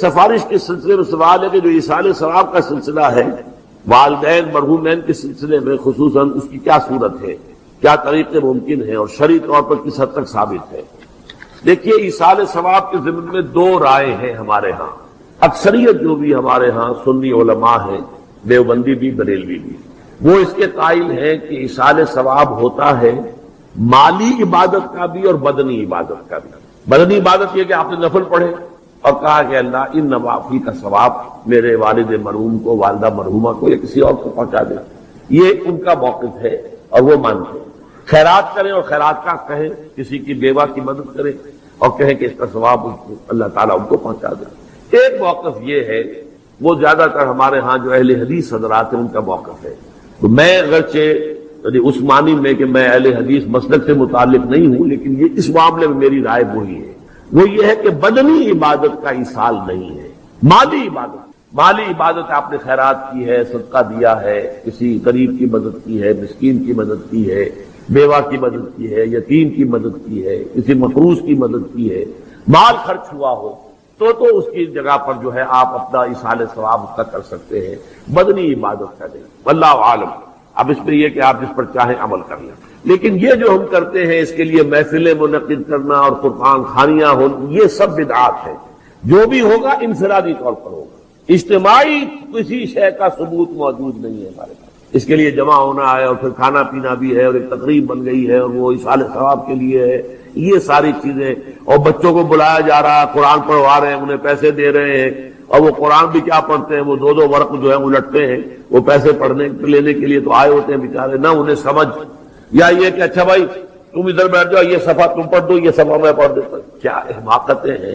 سفارش کے سلسلے میں سوال ہے کہ جو ایصال ثواب کا سلسلہ ہے والدین مرحومین کے سلسلے میں خصوصاً اس کی کیا صورت ہے، کیا طریقے ممکن ہیں اور شرعی طور پر کس حد تک ثابت ہے۔ دیکھیے ایصال ثواب کے ضمن میں دو رائے ہیں ہمارے ہاں۔ اکثریت جو بھی ہمارے ہاں سنی علماء ہیں، دیوبندی بھی بریلوی بھی، وہ اس کے قائل ہیں کہ ایصال ثواب ہوتا ہے مالی عبادت کا بھی اور بدنی عبادت کا بھی۔ بدنی عبادت یہ کہ آپ نے نفل پڑھے اور کہا کہ اللہ ان نوافل کا ثواب میرے والد مرحوم کو، والدہ مرحومہ کو یا کسی اور کو پہنچا دے، یہ ان کا موقف ہے اور وہ مانتے ہیں۔ خیرات کریں اور خیرات کا کہیں، کسی کی بیوہ کی مدد کریں اور کہیں کہ اس کا ثواب اللہ تعالیٰ ان کو پہنچا دے۔ ایک موقف یہ ہے، وہ زیادہ تر ہمارے ہاں جو اہل حدیث حضرات ہیں ان کا موقف ہے۔ تو میں اگرچہ اس معنی میں کہ میں اہل حدیث مسلک سے متعلق نہیں ہوں، لیکن یہ اس معاملے میں میری رائے وہی ہے، وہ یہ ہے کہ بدنی عبادت کا ایصال نہیں ہے، مالی عبادت آپ نے خیرات کی ہے، صدقہ دیا ہے، کسی غریب کی مدد کی ہے، مسکین کی مدد کی ہے، بیوہ کی مدد کی ہے، یتیم کی مدد کی ہے، کسی مقروض کی مدد کی ہے، مال خرچ ہوا ہو تو اس کی جگہ پر جو ہے آپ اپنا ایصال ثواب اس کا کر سکتے ہیں، بدنی عبادت کا نہیں۔ واللہ عالم۔ اب اس میں یہ کہ آپ جس پر چاہیں عمل کر لیں، لیکن یہ جو ہم کرتے ہیں اس کے لیے محفلیں منعقد کرنا اور قرآن خوانیاں ہو، یہ سب بدعات ہے۔ جو بھی ہوگا انفرادی طور پر ہوگا، اجتماعی کسی شے کا ثبوت موجود نہیں ہے ہمارے پاس۔ اس کے لیے جمع ہونا ہے اور پھر کھانا پینا بھی ہے اور ایک تقریب بن گئی ہے اور وہ ایصال ثواب کے لیے ہے، یہ ساری چیزیں، اور بچوں کو بلایا جا رہا ہے، قرآن پڑھوا رہے ہیں، انہیں پیسے دے رہے ہیں، اور وہ قرآن بھی کیا پڑھتے ہیں، وہ دو ورق جو ہے الٹتے ہیں، وہ پیسے پڑھنے لینے کے لیے تو آئے ہوتے ہیں بیچارے، نہ انہیں سمجھ، یا یہ کہ اچھا بھائی تم ادھر بیٹھ جاؤ، یہ صفحہ تم پڑھ دو، یہ صفحہ میں پڑھ دیتا ہوں۔ کیا حماقتیں ہیں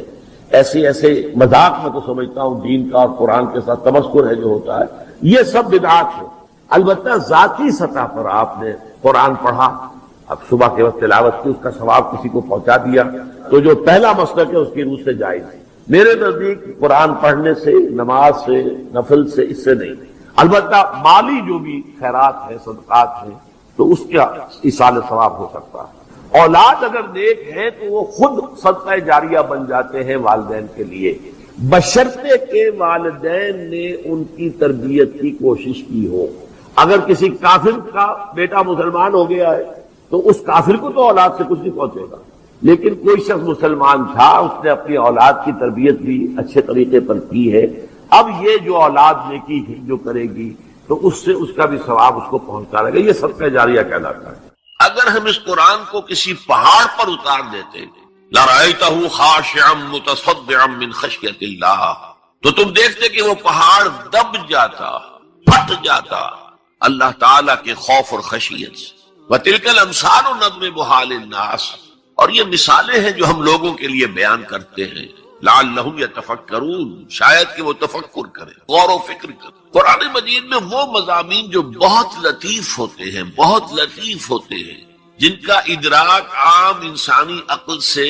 ایسے مذاق میں تو سمجھتا ہوں دین کا اور قرآن کے ساتھ تمسخر ہے جو ہوتا ہے، یہ سب بدعات ہے۔ البتہ ذاتی سطح پر آپ نے قرآن پڑھا، اب صبح کے وقت تلاوت کی، اس کا ثواب کسی کو پہنچا دیا، تو جو پہلا مسلک ہے اس کی روح سے جائز ہے۔ میرے نزدیک قرآن پڑھنے سے، نماز سے، نفل سے، اس سے نہیں۔ البتہ مالی جو بھی خیرات ہیں، صدقات ہیں، تو اس کا ایصال ثواب ہو سکتا ہے۔ اولاد اگر نیک ہے تو وہ خود صدقہ جاریہ بن جاتے ہیں والدین کے لیے، بشرطے کہ والدین نے ان کی تربیت کی کوشش کی ہو۔ اگر کسی کافر کا بیٹا مسلمان ہو گیا ہے تو اس کافر کو تو اولاد سے کچھ نہیں پہنچے گا، لیکن کوئی شخص مسلمان تھا، اس نے اپنی اولاد کی تربیت بھی اچھے طریقے پر کی ہے، اب یہ جو اولاد نیکی جو کرے گی تو اس سے اس کا بھی ثواب اس کو پہنچتا رہے گا، یہ صدقہ جاریہ کہلاتا ہے۔ اگر ہم اس قرآن کو کسی پہاڑ پر اتار دیتے، لَرَأَيْتَهُ خَاشِعًا مُتَصَدِّعًا مِّن خَشْيَةِ اللَّهِ، تو تم دیکھتے کہ وہ پہاڑ دب جاتا، پھٹ جاتا اللہ تعالیٰ کے خوف اور خشیت سے۔ وَتِلْكَ الْأَمْثَالُ نَضْرِبُهَا لِلنَّاسِ، اور یہ مثالیں ہیں جو ہم لوگوں کے لیے بیان کرتے ہیں، لَعَلَّهُمْ يَتَفَكَّرُونَ، شاید کہ وہ تفکر کریں، غور و فکر کریں۔ قرآن مجید میں وہ مضامین جو بہت لطیف ہوتے ہیں، بہت لطیف ہوتے ہیں، جن کا ادراک عام انسانی عقل سے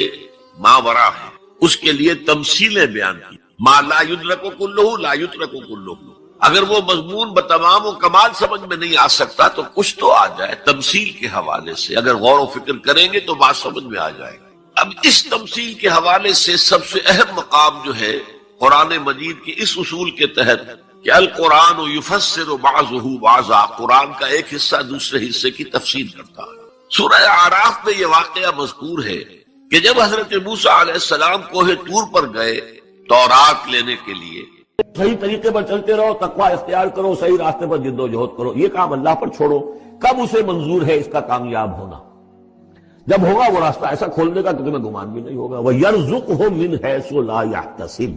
ماورا ہے، اس کے لیے تمثیلیں بیان کی۔ ما لا یدرک کلہ لا یترک کلہ، اگر وہ مضمون بتمام و کمال سمجھ میں نہیں آ سکتا تو کچھ تو آ جائے تمثیل کے حوالے سے، اگر غور و فکر کریں گے تو بات سمجھ میں آ جائے گی۔ اب اس تمثیل کے حوالے سے سب سے اہم مقام جو ہے قرآن مجید کے اس اصول کے تحت کہ القرآن یفسر بعضہ بعضا، قرآن کا ایک حصہ دوسرے حصے کی تفسیر کرتا ہے۔ سورہ اعراف میں یہ واقعہ مذکور ہے کہ جب حضرت موسیٰ علیہ السلام کوہ طور پر گئے تورات لینے کے لیے، صحیح طریقے پر چلتے رہو، تقوی اختیار کرو، صحیح راستے پر جد و جہد کرو، یہ کام اللہ پر چھوڑو، کب اسے منظور ہے اس کا کامیاب ہونا؟ جب ہوگا وہ راستہ ایسا کھول دے گا کہ تمہیں گمان بھی نہیں ہوگا۔ وَيَرْزُقْهُ مِنْ حَيْثُ لَا يَحْتَسِبُ،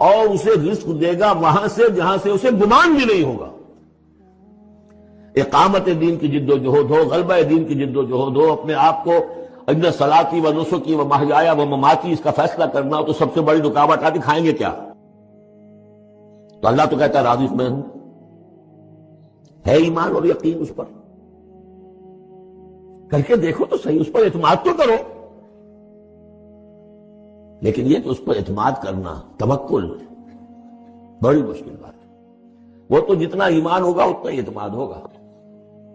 اور اسے رزق دے گا وہاں سے جہاں سے اسے گمان بھی نہیں ہوگا۔ اقامت دین کی جد و جہد ہو، غلبہ دین کی جد و جہد ہو، اپنے آپ کو اِنَّ صَلَاتِي وَنُسُكِي وَمَحْيَايَ وَمَمَاتِي اس کا فیصلہ کرنا ہو تو سب سے بڑی رکاوٹ آتی، کھائیں گے کیا؟ تو اللہ تو کہتا ہے راضی میں ہوں، ہے ایمان اور یقین اس پر، کر کے دیکھو تو صحیح، اس پر اعتماد تو کرو۔ لیکن یہ کہ اس پر اعتماد کرنا، توکل، بڑی مشکل بات ہے۔ وہ تو جتنا ایمان ہوگا اتنا ہی اعتماد ہوگا،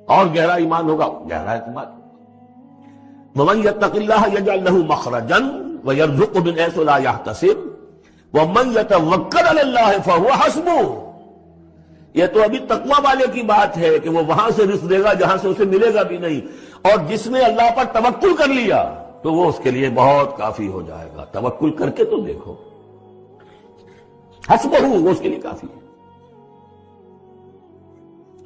اور گہرا ایمان ہوگا گہرا اعتماد۔ وَمَن يَتَّقِ اللَّهَ يَجْعَلْ لَهُ مَخْرَجًا وَيَرْزُقْهُ مِنْ حَيْثُ لَا يَحْتَسِبُ، وَمَن يَتَوَكَّلْ عَلَى اللَّهِ فَهُوَ حَسْبُهُ، یہ تو ابھی تقویٰ والے کی بات ہے کہ وہ وہاں سے رزق دے گا جہاں سے اسے ملے گا بھی نہیں، اور جس نے اللہ پر توکل کر لیا تو وہ اس کے لیے بہت کافی ہو جائے گا۔ توکل کر کے تو دیکھو، حسبہ وہ اس کے لیے کافی ہے۔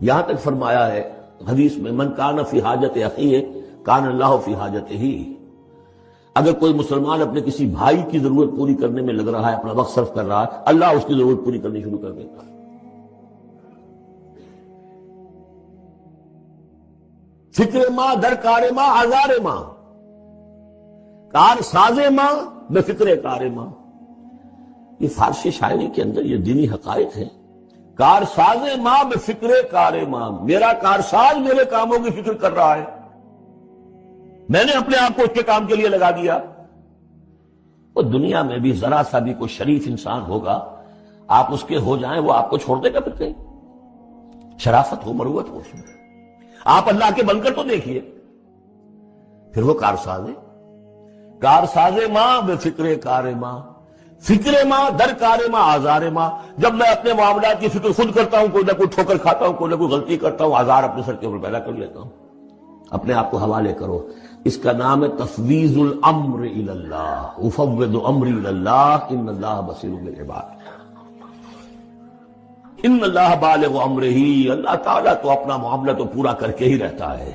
یہاں تک فرمایا ہے حدیث میں، من کان فی حاجت اخیہ کان اللہ فی حاجتہ، اگر کوئی مسلمان اپنے کسی بھائی کی ضرورت پوری کرنے میں لگ رہا ہے، اپنا وقت صرف کر رہا ہے، اللہ اس کی ضرورت پوری کرنی شروع کر دیتا ہے۔ فکر ماں در کار ماں آزار ماں، کار ساز ماں بے فکر کار ماں، یہ فارسی شاعری کے اندر یہ دینی حقائق ہے۔ کار ساز ماں بے فکر کار ماں، میرا کارساز میرے کاموں کی فکر کر رہا ہے، میں نے اپنے آپ کو اس کے کام کے لیے لگا دیا۔ وہ دنیا میں بھی ذرا سا بھی کوئی شریف انسان ہوگا، آپ اس کے ہو جائیں وہ آپ کو چھوڑ دے گا پھر کہیں؟ شرافت ہو، مروت ہو اس میں، آپ اللہ کے بن کر تو دیکھیے۔ پھر وہ کارساز ہے، کارساز ماں بے فکر کار ماں، فکر ماں در کار ماں آزار ماں، جب میں اپنے معاملات کی فکر خود کرتا ہوں، کوئی نہ کوئی ٹھوکر کھاتا ہوں، کوئی نہ کوئی غلطی کرتا ہوں، آزار اپنے سر کے اوپر پیدا کر لیتا ہوں۔ اپنے آپ کو حوالے کرو، اس کا نام ہے تفویض الامر الی اللہ، افوض امری الی اللہ ان اللہ بصیر بالعباد۔ ان اللہ بالغ امرہ، اللہ تعالیٰ تو اپنا معاملہ تو پورا کر کے ہی رہتا ہے،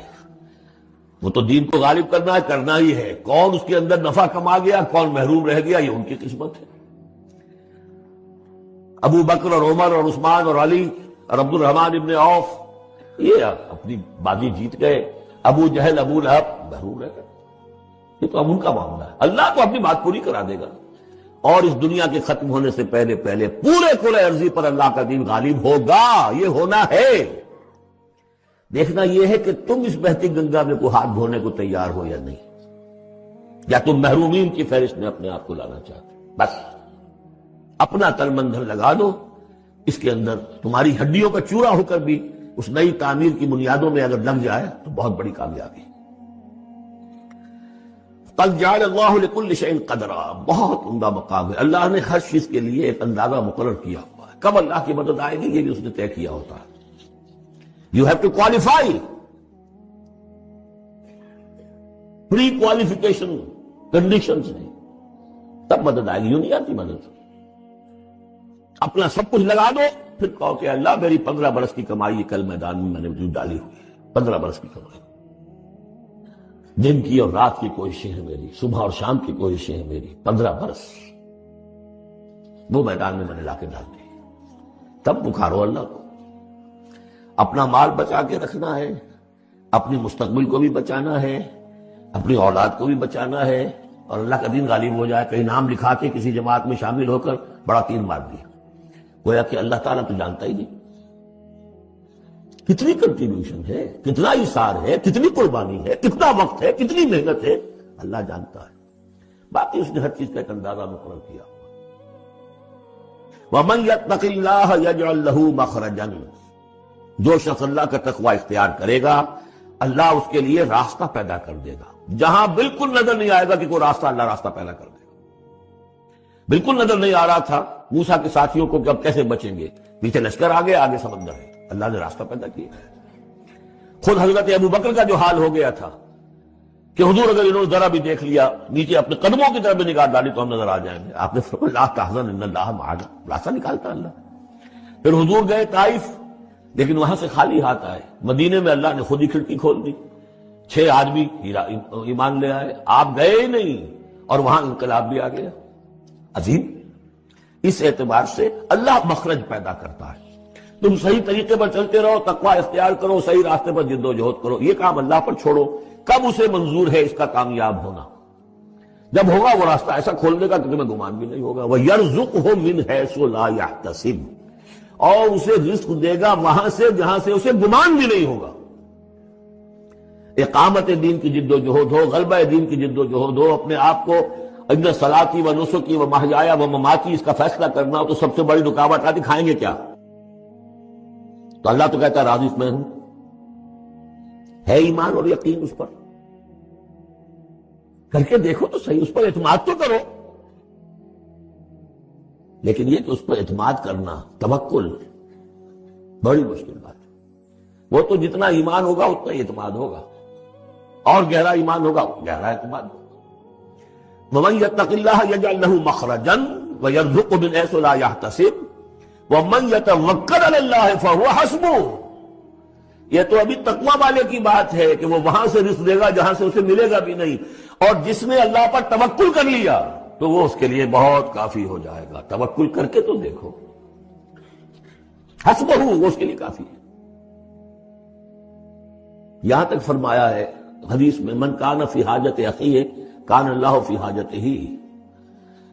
وہ تو دین کو غالب کرنا ہے، کرنا ہی ہے۔ کون اس کے اندر نفع کما گیا، کون محروم رہ گیا، یہ ان کی قسمت ہے۔ ابو بکر اور عمر اور عثمان اور علی اور عبد الرحمن ابن عوف یہ اپنی بازی جیت گئے، ابو جہل ابو لہب محروم رہ گئے، یہ تو اب ان کا معاملہ ہے۔ اللہ تو اپنی بات پوری کرا دے گا، اور اس دنیا کے ختم ہونے سے پہلے پہلے پورے کل ارضی پر اللہ کا دین غالب ہوگا، یہ ہونا ہے۔ دیکھنا یہ ہے کہ تم اس بہتی گنگا میں کوئی ہاتھ دھونے کو تیار ہو یا نہیں، یا تم محرومین کی فہرست میں اپنے آپ کو لانا چاہتے، بس اپنا تل مندھن لگا دو اس کے اندر، تمہاری ہڈیوں کا چورا ہو کر بھی اس نئی تعمیر کی بنیادوں میں اگر لگ جائے تو بہت بڑی کامیابی۔ قد جعل اللہ لکل شیء قدرا، بہت عمدہ مقام ہے، اللہ نے ہر چیز کے لیے ایک اندازہ مقرر کیا ہوا ہے، کب اللہ کی مدد آئے گی یہ بھی اس نے طے کیا ہوتا ہے۔ You have to qualify. Pre-qualification conditions ہیں، تب مدد آئے گی، یوں نہیں آتی مدد۔ اپنا سب کچھ لگا دو، پھر کہو کہ اللہ میری 15 برس کی کمائی کل میدان میں نے وجود ڈالی ہوئی ہے، 15 برس کی کمائی، دن کی اور رات کی کوششیں ہیں میری، صبح اور شام کی کوششیں ہیں میری، 15 برس وہ میدان میں نے لا کے ڈال دی۔ تب پکارو اللہ کو۔ اپنا مال بچا کے رکھنا ہے، اپنی مستقبل کو بھی بچانا ہے، اپنی اولاد کو بھی بچانا ہے، اور اللہ کا دین غالب ہو جائے، کہیں نام لکھا کے کسی جماعت میں شامل ہو کر بڑا تیر مار دیا، گویا کہ اللہ تعالیٰ تو جانتا ہی نہیں کتنی کنٹریبیوشن ہے، کتنا ایثار ہے، کتنی قربانی ہے، کتنا وقت ہے، کتنی محنت ہے، اللہ جانتا ہے۔ باقی اس نے ہر چیز کا ایک اندازہ مقرر کیا۔ وَمَن يَتَّقِ اللَّهَ يَجْعَل لَّهُ مَخْرَجًا، جو شخص اللہ کا تقوی اختیار کرے گا اللہ اس کے لیے راستہ پیدا کر دے گا، جہاں بالکل نظر نہیں آئے گا کہ کوئی راستہ، اللہ راستہ پیدا کر دے گا۔ بالکل نظر نہیں آ رہا تھا موسیٰ کے ساتھیوں کو کہ اب کیسے بچیں گے، پیچھے لشکر آگے، آگے سمندر ہے، اللہ نے راستہ پیدا کیا۔ خود حضرت ابو بکر کا جو حال ہو گیا تھا کہ حضور اگر انہوں نے ذرا بھی دیکھ لیا، نیچے اپنے قدموں کی طرف بھی نگاہ ڈالی تو ہم نظر آ جائیں گے، آپ نے فرمایا لا تحزن ان اللہ معنا، راستہ نکالتا اللہ۔ پھر حضور گئے طائف، لیکن وہاں سے خالی ہاتھ آئے، مدینے میں اللہ نے خود ہی کھڑکی کھول دی، 6 آدمی ایمان لے آئے، آپ گئے ہی نہیں، اور وہاں انقلاب بھی آ گیا عظیم۔ اس اعتبار سے اللہ مخرج پیدا کرتا ہے، تم صحیح طریقے پر چلتے رہو، تقوی اختیار کرو، صحیح راستے پر جد و جہد کرو، یہ کام اللہ پر چھوڑو۔ کب اسے منظور ہے اس کا کامیاب ہونا؟ جب ہوگا وہ راستہ ایسا کھول دے گا کہ تمہیں گمان بھی نہیں ہوگا۔ وَيَرْزُقْهُ مِنْ حَيْثُ لَا يَحْتَسِبُ، اور اسے رزق دے گا وہاں سے جہاں سے اسے گمان بھی نہیں ہوگا۔ اقامت دین کی جد و جہد ہو، غلبہ دین کی جد و جہد ہو، اپنے آپ کو ان صلاتی و نسکی و محیایا و مماتی اس کا فیصلہ کرنا ہو، تو سب سے بڑی رکاوٹ آتی کھائیں گے کیا؟ تو اللہ تو کہتا ہے راضی میں ہوں، ہے ایمان اور یقین اس پر، کر کے دیکھو تو صحیح، اس پر اعتماد تو کرو۔ لیکن یہ کہ اس پر اعتماد کرنا، توکل، بڑی مشکل بات ہے۔ وہ تو جتنا ایمان ہوگا اتنا ہی اعتماد ہوگا، اور گہرا ایمان ہوگا گہرا اعتماد ہوگا۔ وَمَن يَتَّقِ اللَّهَ يَجْعَل لَّهُ مَخْرَجًا وَيَرْزُقْهُ مِنْ حَيْثُ لَا يَحْتَسِبُ وَمَن يَتَوَكَّلْ عَلَى اللَّه فَهُوَ حَسْبُهُ۔ یہ تو ابھی تقویٰ والے کی بات ہے کہ وہ وہاں سے رزق دے گا جہاں سے اسے ملے گا بھی نہیں، اور جس نے اللہ پر توکل کر لیا تو وہ اس کے لیے بہت کافی ہو جائے گا۔ توکل کر کے تو دیکھو، حسبہ وہ اس کے لیے کافی ہے۔ یہاں تک فرمایا ہے حدیث میں، من کان فی حاجت اخیہ کان اللہ فی حاجتہ۔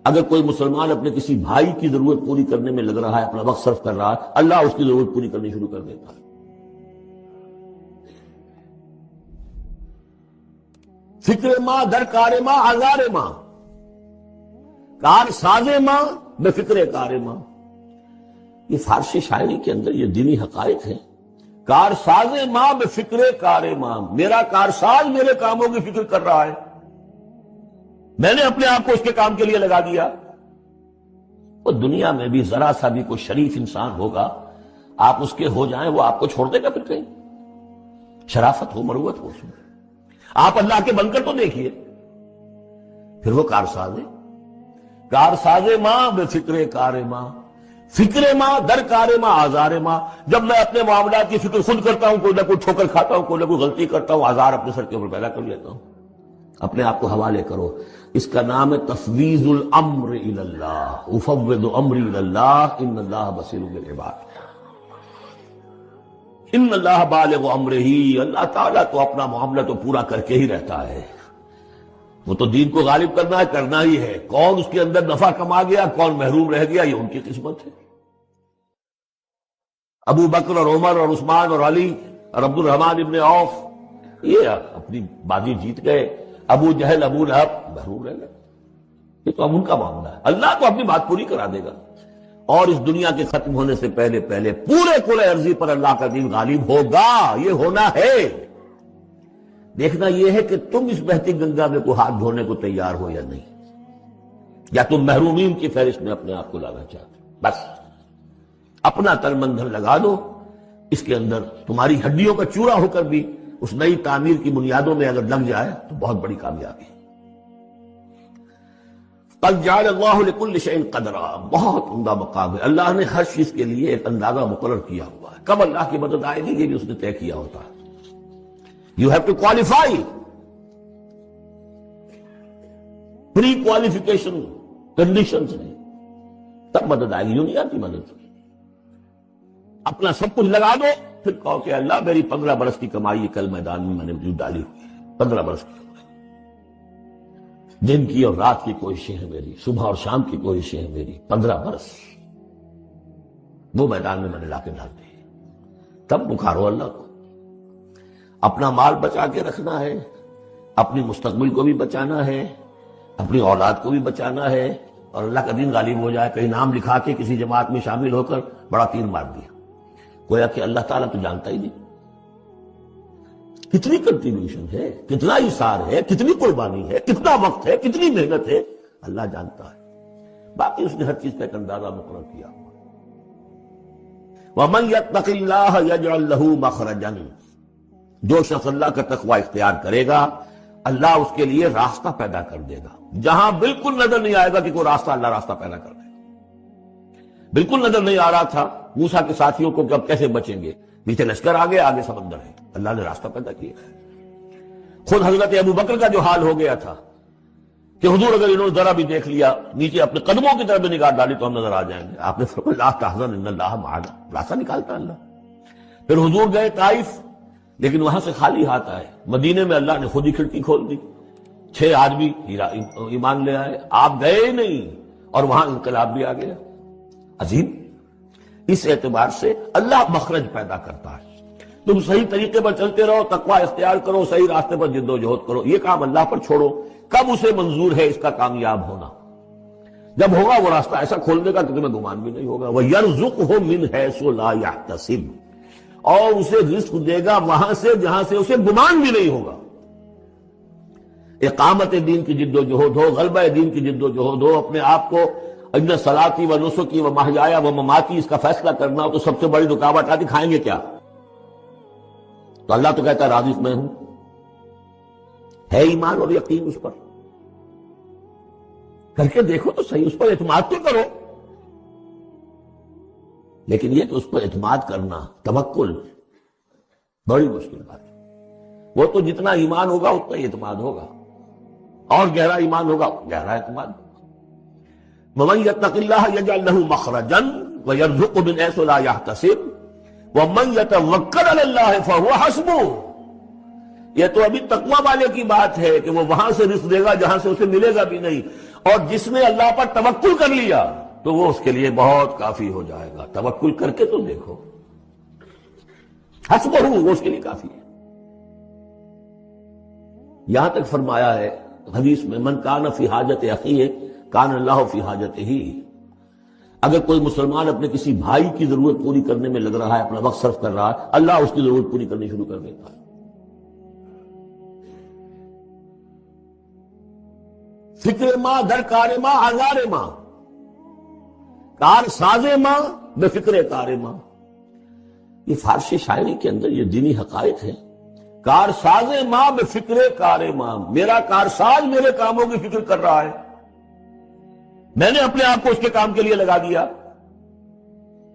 اگر کوئی مسلمان اپنے کسی بھائی کی ضرورت پوری کرنے میں لگ رہا ہے، اپنا وقت صرف کر رہا ہے، اللہ اس کی ضرورت پوری کرنی شروع کر دیتا ہے۔ فکر ماں در کار ماں آزار ماں، کار ساز ماں بے فکر کار ماں۔ یہ فارسی شاعری کے اندر یہ دینی حقائق ہیں۔ کار ساز ماں بے فکر کار ماں، میرا کارساز میرے کاموں کی فکر کر رہا ہے، میں نے اپنے آپ کو اس کے کام کے لیے لگا دیا۔ وہ دنیا میں بھی ذرا سا بھی کوئی شریف انسان ہوگا، آپ اس کے ہو جائیں وہ آپ کو چھوڑ دے گا پھر کہیں؟ شرافت ہو، مروت ہو اس میں۔ آپ اللہ کے بن کر تو دیکھیے، پھر وہ کارساز ہے۔ کارساز ماں بے فکر کار ماں، فکر ماں در کار ماں آزار ماں۔ جب میں اپنے معاملات کی فکر خود کرتا ہوں، کوئی نہ کوئی ٹھوکر کھاتا ہوں، کوئی نہ کوئی غلطی کرتا ہوں، آزار اپنے سر کے اوپر پیدا کر لیتا ہوں۔ اپنے آپ کو حوالے کرو، اس کا نام ہے تفویض الامر الی اللہ، افوض امری الی اللہ ان اللہ بصیر بالعباد۔ ان اللہ بالغ امرہ، اللہ تعالیٰ تو اپنا معاملہ تو پورا کر کے ہی رہتا ہے۔ وہ تو دین کو غالب کرنا ہے، کرنا ہی ہے۔ کون اس کے اندر نفع کما گیا، کون محروم رہ گیا، یہ ان کی قسمت ہے۔ ابو بکر اور عمر اور عثمان اور علی اور عبد الرحمن ابن عوف یہ اپنی بازی جیت گئے، ابو جہل ابو لہب محروم رہ گئے۔ یہ تو اب ان کا معاملہ ہے، اللہ تو اپنی بات پوری کرا دے گا، اور اس دنیا کے ختم ہونے سے پہلے پہلے پورے کل ارضی پر اللہ کا دین غالب ہوگا، یہ ہونا ہے۔ دیکھنا یہ ہے کہ تم اس بہتی گنگا میں کو ہاتھ دھونے کو تیار ہو یا نہیں، یا تم محرومین کی فہرست میں اپنے آپ کو لانا چاہتے۔ بس اپنا تن من دھن لگا دو اس کے اندر، تمہاری ہڈیوں کا چورا ہو کر بھی اس نئی تعمیر کی بنیادوں میں اگر لگ جائے تو بہت بڑی کامیابی ہے۔ قد جعل اللہ لکل شیء قدرا، بہت عمدہ مقام ہے۔ اللہ نے ہر چیز کے لیے ایک اندازہ مقرر کیا ہوا ہے، کب اللہ کی مدد آئے گی یہ بھی اس نے طے کیا ہوتا ہے۔ You have to qualify. Pre qualification conditions ہیں، تب مدد آئے گی، یوں نہیں آتی مدد۔ اپنا سب کچھ لگا دو، پھر کہو کہ اللہ میری 15 برس کی کمائی کل میدان میں نے وجود ڈالی ہوئی ہے، 15 برس کی کمائی، دن کی اور رات کی کوششیں ہیں میری، صبح اور شام کی کوششیں ہیں میری، 15 برس وہ میدان میں نے لا کے ڈال دی۔ تب پکارو اللہ کو۔ اپنا مال بچا کے رکھنا ہے، اپنی مستقبل کو بھی بچانا ہے، اپنی اولاد کو بھی بچانا ہے، اور اللہ کا دین غالب ہو جائے۔ کہیں نام لکھا کے کسی جماعت میں شامل ہو کر بڑا تیر مار دیا، گویا کہ اللہ تعالیٰ تو جانتا ہی نہیں کتنی کنٹریبیوشن ہے، کتنا اثار ہے، کتنی قربانی ہے، کتنا وقت ہے، کتنی محنت ہے، اللہ جانتا ہے۔ باقی اس نے ہر چیز کا ایک اندازہ مقرر کیا۔ وَمَن يَتَّقِ اللَّهَ يَجْعَل لَّهُ مَخْرَجًا، جو شخص اللہ کا تقوی اختیار کرے گا اللہ اس کے لیے راستہ پیدا کر دے گا۔ جہاں بالکل نظر نہیں آئے گا کہ کوئی راستہ، اللہ راستہ پیدا کر دے گا۔ بالکل نظر نہیں آ رہا تھا موسیٰ کے ساتھیوں کو کہ اب کیسے بچیں گے، پیچھے لشکر آگے، آگے سمندر ہے، اللہ نے راستہ پیدا کیا۔ خود حضرت ابو بکر کا جو حال ہو گیا تھا کہ حضور اگر انہوں نے ذرا بھی دیکھ لیا، نیچے اپنے قدموں کی طرف بھی نگاہ ڈالی تو ہم نظر آ جائیں گے، آپ نے فرمایا لا تحزن ان اللہ معنا، راستہ نکالتا اللہ۔ پھر حضور گئے طائف، لیکن وہاں سے خالی ہاتھ آئے، مدینے میں اللہ نے خود ہی کھڑکی کھول دی، 6 آدمی ایمان لے آئے، آپ گئے ہی نہیں، اور وہاں انقلاب بھی آ گیا۔ عظیم، اس اعتبار سے اللہ مخرج پیدا کرتا ہے۔ تم صحیح طریقے پر چلتے رہو، تقوی اختیار کرو، صحیح راستے پر جد و جہد کرو، یہ کام اللہ پر چھوڑو۔ کب اسے منظور ہے اس کا کامیاب ہونا؟ جب ہوگا وہ راستہ ایسا کھول دے گا کہ تمہیں گمان بھی نہیں ہوگا۔ وَيَرْزُقْهُ مِنْ حَيْثُ لَا يَحْتَسِبُ، اور اسے رزق دے گا وہاں سے جہاں سے اسے گمان بھی نہیں ہوگا۔ اقامت دین کی جد و جہد ہو، غلبہ دین کی جد و جہد ہو، اپنے آپ کو ان صلاتی و نسکی و محیایا و مماتی اس کا فیصلہ کرنا ہو تو سب سے بڑی رکاوٹ آتی کھائیں گے کیا؟ تو اللہ تو کہتا ہے راضی میں ہوں. ہے ایمان اور یقین اس پر؟ کر کے دیکھو تو صحیح، اس پر اعتماد تو کرو. لیکن یہ کہ اس پر اعتماد کرنا، توکل، بڑی مشکل بات ہے. وہ تو جتنا ایمان ہوگا اتنا ہی اعتماد ہوگا، اور گہرا ایمان ہوگا گہرا اعتماد ہوگا. وَمَن يَتَّقِ اللَّهَ يَجْعَلْ لَهُ مَخْرَجًا وَيَرْزُقْهُ مِنْ حَيْثُ لَا يَحْتَسِبُ وَمَن يَتَوَكَّلْ عَلَى اللَّهِ فَهُوَ حَسْبُهُ. یہ تو ابھی تقویٰ والے کی بات ہے کہ وہ وہاں سے رزق دے گا جہاں سے اسے ملے گا بھی نہیں، اور جس نے اللہ پر توکل کر لیا تو وہ اس کے لیے بہت کافی ہو جائے گا. توکل کر کے تو دیکھو، حسبہ وہ اس کے لیے کافی ہے. یہاں تک فرمایا ہے حدیث میں من کان فی حاجت اخیہ کان اللہ فی حاجتہ. اگر کوئی مسلمان اپنے کسی بھائی کی ضرورت پوری کرنے میں لگ رہا ہے، اپنا وقت صرف کر رہا ہے، اللہ اس کی ضرورت پوری کرنی شروع کر دیتا ہے. فکر ماں در کار ماں آزار ماں، کار ساز ماں بے فکر کار ماں. یہ فارسی شاعری کے اندر یہ دینی حقائق ہے. کار ساز ماں بے فکر کار ماں، میرا کارساز میرے کاموں کی فکر کر رہا ہے، میں نے اپنے آپ کو اس کے کام کے لیے لگا دیا.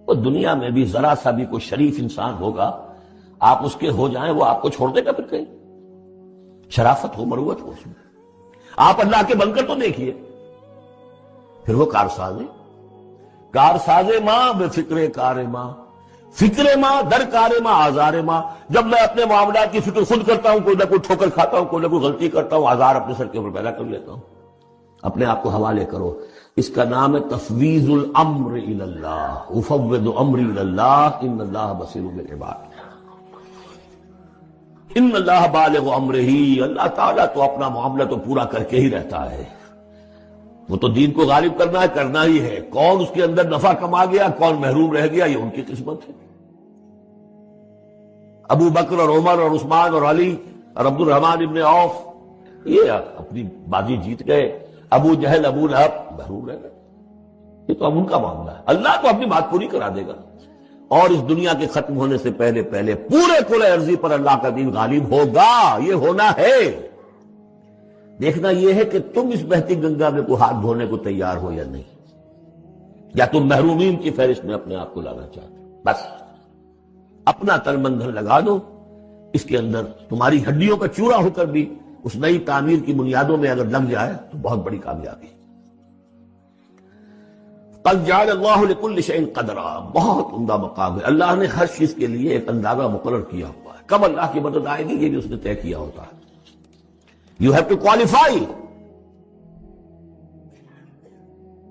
وہ دنیا میں بھی ذرا سا بھی کوئی شریف انسان ہوگا، آپ اس کے ہو جائیں وہ آپ کو چھوڑ دے گا پھر کہیں؟ شرافت ہو، مروت ہو اس میں. آپ اللہ کے بن کر تو دیکھیے، پھر وہ کارساز ہے. کارساز ماں بے فکر کار ماں، فکر ماں در کار ماں آزار ماں. جب میں اپنے معاملات کی فکر خود کرتا ہوں، کوئی نہ کوئی ٹھوکر کھاتا ہوں، کوئی نہ کوئی غلطی کرتا ہوں، آزار اپنے سر کے اوپر پیدا کر لیتا ہوں. اپنے آپ کو حوالے کرو. اس کا نام ہے تفویض الامر الی اللہ. افوض امری الی اللہ ان اللہ بصیر بالعباد. ان اللہ بالغ امرہ، اللہ تعالیٰ تو اپنا معاملہ تو پورا کر کے ہی رہتا ہے. وہ تو دین کو غالب کرنا ہے، کرنا ہی ہے. کون اس کے اندر نفع کما گیا، کون محروم رہ گیا، یہ ان کی قسمت ہے. ابو بکر اور عمر اور عثمان اور علی اور عبد الرحمن ابن عوف یہ اپنی بازی جیت گئے. ابو جہل ابو لہب محروم رہ گئے. یہ تو اب ان کا معاملہ ہے. اللہ تو اپنی بات پوری کرا دے گا، اور اس دنیا کے ختم ہونے سے پہلے پہلے پورے کل ارضی پر اللہ کا دین غالب ہوگا. یہ ہونا ہے. دیکھنا یہ ہے کہ تم اس بہتی گنگا میں کو ہاتھ دھونے کو تیار ہو یا نہیں، یا تم محرومین کی فہرست میں اپنے آپ کو لانا چاہتے ہو. بس اپنا تن من دھن لگا دو اس کے اندر. تمہاری ہڈیوں کا چورا ہو کر بھی اس نئی تعمیر کی بنیادوں میں اگر لگ جائے تو بہت بڑی کامیابی. قد جعل اللہ لکل شیء قدرا، بہت عمدہ مقام ہے. اللہ نے ہر چیز کے لیے ایک اندازہ مقرر کیا ہوا ہے. کب اللہ کی مدد آئے گی یہ بھی اس نے طے کیا ہوتا ہے. You have to qualify.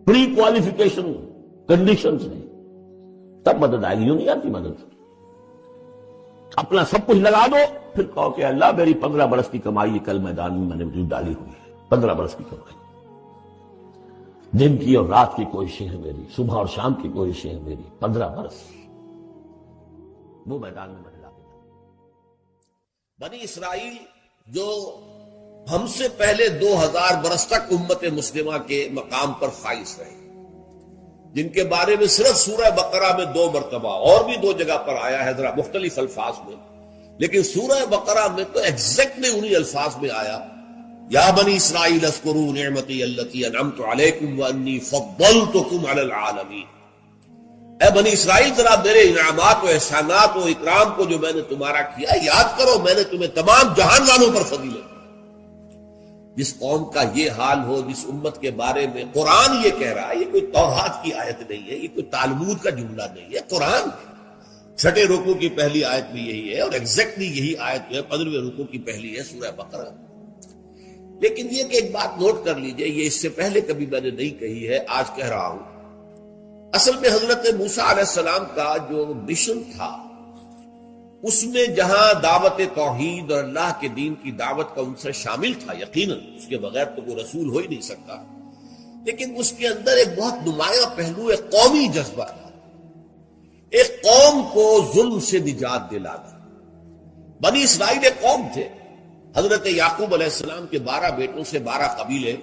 Pre qualification conditions نہیں، تب مدد آئے گی. یوں نہیں آتی مدد. اپنا سب کچھ لگا دو، پھر کہو کہ اللہ میری 15 برس کی کمائی کل میدان میں نے ڈالی ہوئی ہے. 15 برس کی کمائی، دن کی اور رات کی کوششیں ہیں میری، صبح اور شام کی کوششیں ہیں میری. 15 برس وہ میدان میں ڈالی. بنی اسرائیل جو ہم سے پہلے 2000 برس تک امت مسلمہ کے مقام پر فائز رہے، جن کے بارے میں صرف سورہ بقرہ میں 2 مرتبہ اور بھی 2 جگہ پر آیا ہے ذرا مختلف الفاظ میں، لیکن سورہ بقرہ میں تو ایگزیکٹلی انہی الفاظ میں آیا یا بنی اسرائیل اذکروا نعمتی التی انعمت علیکم وانی فضلتکم علی العالمین. اے بنی اسرائیل ذرا میرے انعامات و احسانات و اکرام کو جو میں نے تمہارا کیا یاد کرو، میں نے تمہیں تمام جہان والوں پر فضیلت. جس قوم کا یہ حال ہو، جس امت کے بارے میں قرآن یہ کہہ رہا ہے، یہ کوئی توحید کی آیت نہیں ہے، یہ کوئی تالمود کا جملہ نہیں ہے، قرآن 6 رکوع کی پہلی آیت بھی یہی ہے، اور ایگزیکٹلی یہی آیت جو ہے 15ویں رکوع کی پہلی ہے سورہ بقرہ. لیکن یہ کہ ایک بات نوٹ کر لیجئے، یہ اس سے پہلے کبھی میں نے نہیں کہی ہے، آج کہہ رہا ہوں. اصل میں حضرت موسیٰ علیہ السلام کا جو مشن تھا، اس میں جہاں دعوت توحید اور اللہ کے دین کی دعوت کا عنصر شامل تھا، یقیناً اس کے بغیر تو کوئی رسول ہو ہی نہیں سکتا، لیکن اس کے اندر ایک بہت نمایاں پہلو ایک قومی جذبہ تھا، ایک قوم کو ظلم سے نجات دلانا. بنی اسرائیل ایک قوم تھے. حضرت یعقوب علیہ السلام کے 12 بیٹوں سے 12 قبیلے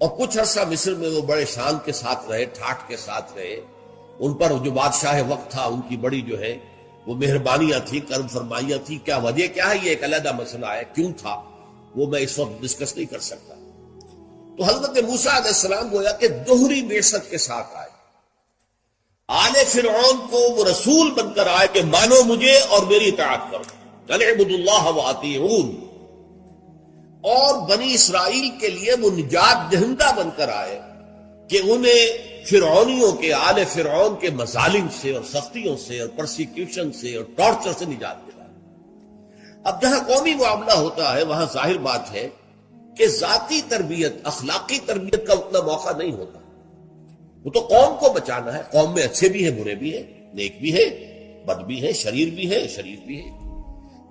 اور کچھ عرصہ مصر میں وہ بڑے شان کے ساتھ رہے، ٹھاٹھ کے ساتھ رہے. ان پر جو بادشاہ وقت تھا ان کی بڑی جو ہے وہ مہربانیاں تھی، کرم فرمائیاں تھی. کیا وجہ کیا ہے یہ ایک علیحدہ مسئلہ ہے، کیوں تھا وہ میں اس وقت ڈسکس نہیں کر سکتا. تو حضرت موسیٰ علیہ السلام گویا کہ دوہری بعثت کے ساتھ آئے. آل فرعون کو وہ رسول بن کر آئے کہ مانو مجھے اور میری اطاعت کرو، اعبدوا اللہ واطیعون. اور بنی اسرائیل کے لیے وہ نجات دہندہ بن کر آئے کہ انہیں فرعونیوں کے، آل فرعون کے مظالم سے اور سختیوں سے اور پرسیکیوشن سے اور ٹارچر سے نجات دلائے. اب جہاں قومی معاملہ ہوتا ہے وہاں ظاہر بات ہے کہ ذاتی تربیت، اخلاقی تربیت کا اتنا موقع نہیں ہوتا. وہ تو قوم کو بچانا ہے. قوم میں اچھے بھی ہیں، برے بھی ہیں، نیک بھی ہے، بد بھی ہے، شریر بھی ہے، شریف بھی ہے.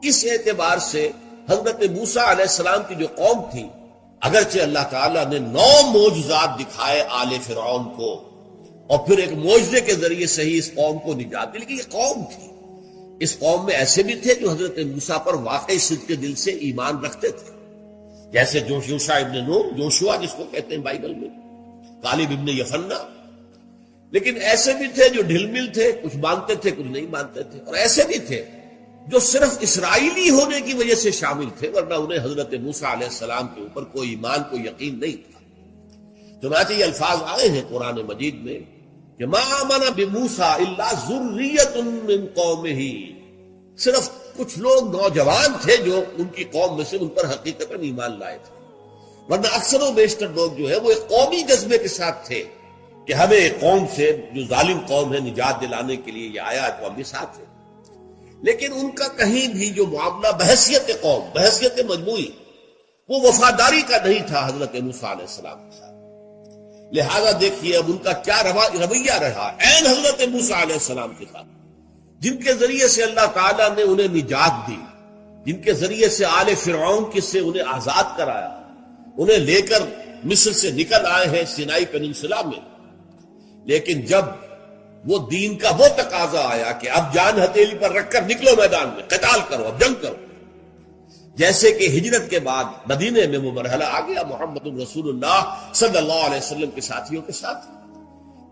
اس اعتبار سے حضرت موسیٰ علیہ السلام کی جو قوم تھی، اگرچہ اللہ تعالیٰ نے 9 معجزات دکھائے آل فرعون کو اور پھر ایک معجزے کے ذریعے سے ہی اس قوم کو نجات دی، لیکن یہ قوم تھی. اس قوم میں ایسے بھی تھے جو حضرت موسیٰ پر واقعی صدق کے دل سے ایمان رکھتے تھے، جیسے یوشع ابن نون، یوشوا جس کو کہتے ہیں بائبل میں، کالب ابن یفنہ. لیکن ایسے بھی تھے جو ڈھل مل تھے، کچھ مانتے تھے کچھ نہیں مانتے تھے. اور ایسے بھی تھے جو صرف اسرائیلی ہونے کی وجہ سے شامل تھے، ورنہ انہیں حضرت موسیٰ علیہ السلام کے اوپر کوئی ایمان، کوئی یقین نہیں تھا. چنانچہ یہ الفاظ آئے ہیں قرآن مجید میں کہ ما آمن بموسیٰ الا ذریۃ من قومہ. صرف کچھ لوگ نوجوان تھے جو ان کی قوم میں سے ان پر حقیقتاً ایمان لائے تھے، ورنہ اکثر و بیشتر لوگ جو ہے وہ ایک قومی جذبے کے ساتھ تھے کہ ہمیں ایک قوم سے جو ظالم قوم ہے نجات دلانے کے لیے یہ آیا تو ہم بھی ساتھ ہیں. لیکن ان کا کہیں بھی جو معاملہ بحیثیت قوم، بحیثیت مجموعی، وہ وفاداری کا نہیں تھا حضرت موسیٰ علیہ السلام کے ساتھ. لہذا دیکھیے اب ان کا کیا رویہ رہا عین حضرت موسیٰ علیہ السلام کے ساتھ، جن کے ذریعے سے اللہ تعالیٰ نے انہیں نجات دی، جن کے ذریعے سے آل فرعون کی سے انہیں آزاد کرایا، انہیں لے کر مصر سے نکل آئے ہیں سینائی پیننسلا میں. لیکن جب وہ دین کا وہ تقاضا آیا کہ اب جان ہتھیلی پر رکھ کر نکلو میدان میں، قتال کرو، اب جنگ کرو، جیسے کہ ہجرت کے بعد مدینے میں وہ مرحلہ آ گیا محمد رسول اللہ صلی اللہ علیہ وسلم کے ساتھیوں کے ساتھ،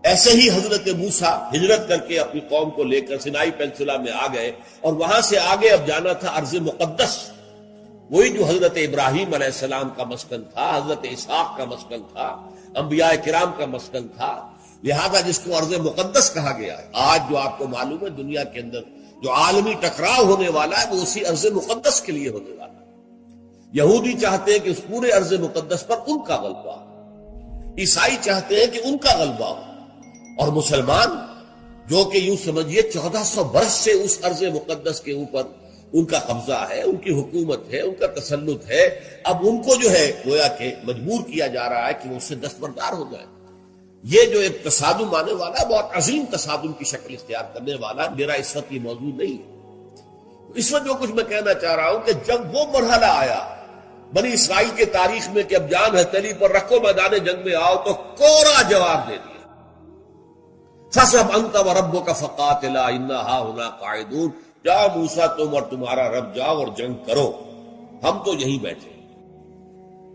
ایسے ہی حضرت موسیٰ ہجرت کر کے اپنی قوم کو لے کر سینائی پینسولا میں آ گئے. اور وہاں سے آگے اب جانا تھا ارض مقدس، وہی جو حضرت ابراہیم علیہ السلام کا مسکن تھا، حضرت اسحاق کا مسکن تھا، انبیاء کرام کا مسکن تھا. لہذا جس کو ارض مقدس کہا گیا ہے، آج جو آپ کو معلوم ہے دنیا کے اندر جو عالمی ٹکراؤ ہونے والا ہے وہ اسی ارض مقدس کے لیے ہونے والا ہے. یہودی چاہتے ہیں کہ اس پورے ارض مقدس پر ان کا غلبہ ہو، عیسائی چاہتے ہیں کہ ان کا غلبہ ہو، اور مسلمان جو کہ یوں سمجھیے 1400 برس سے اس ارض مقدس کے اوپر ان کا قبضہ ہے، ان کی حکومت ہے، ان کا تسلط ہے. اب ان کو جو ہے گویا کہ مجبور کیا جا رہا ہے کہ وہ اس سے دستبردار ہو جائے. یہ جو ایک تصادم آنے والا ہے بہت عظیم تصادم کی شکل اختیار کرنے والا ہے. میرا اس وقت یہ موضوع نہیں ہے. اس وقت جو کچھ میں کہنا چاہ رہا ہوں کہ جب وہ مرحلہ آیا بنی اسرائیل کے تاریخ میں کہ اب جان ہتھیلی پر رکھو، میدان جنگ میں آؤ، تو کوڑا جواب دے دیا، فَاذْهَبْ أَنْتَ وَرَبُّكَ فَقَاتِلَا إِنَّا هَاهُنَا قَاعِدُونَ. جاؤ موسیٰ تم اور تمہارا رب جاؤ اور جنگ کرو، ہم تو یہیں بیٹھے.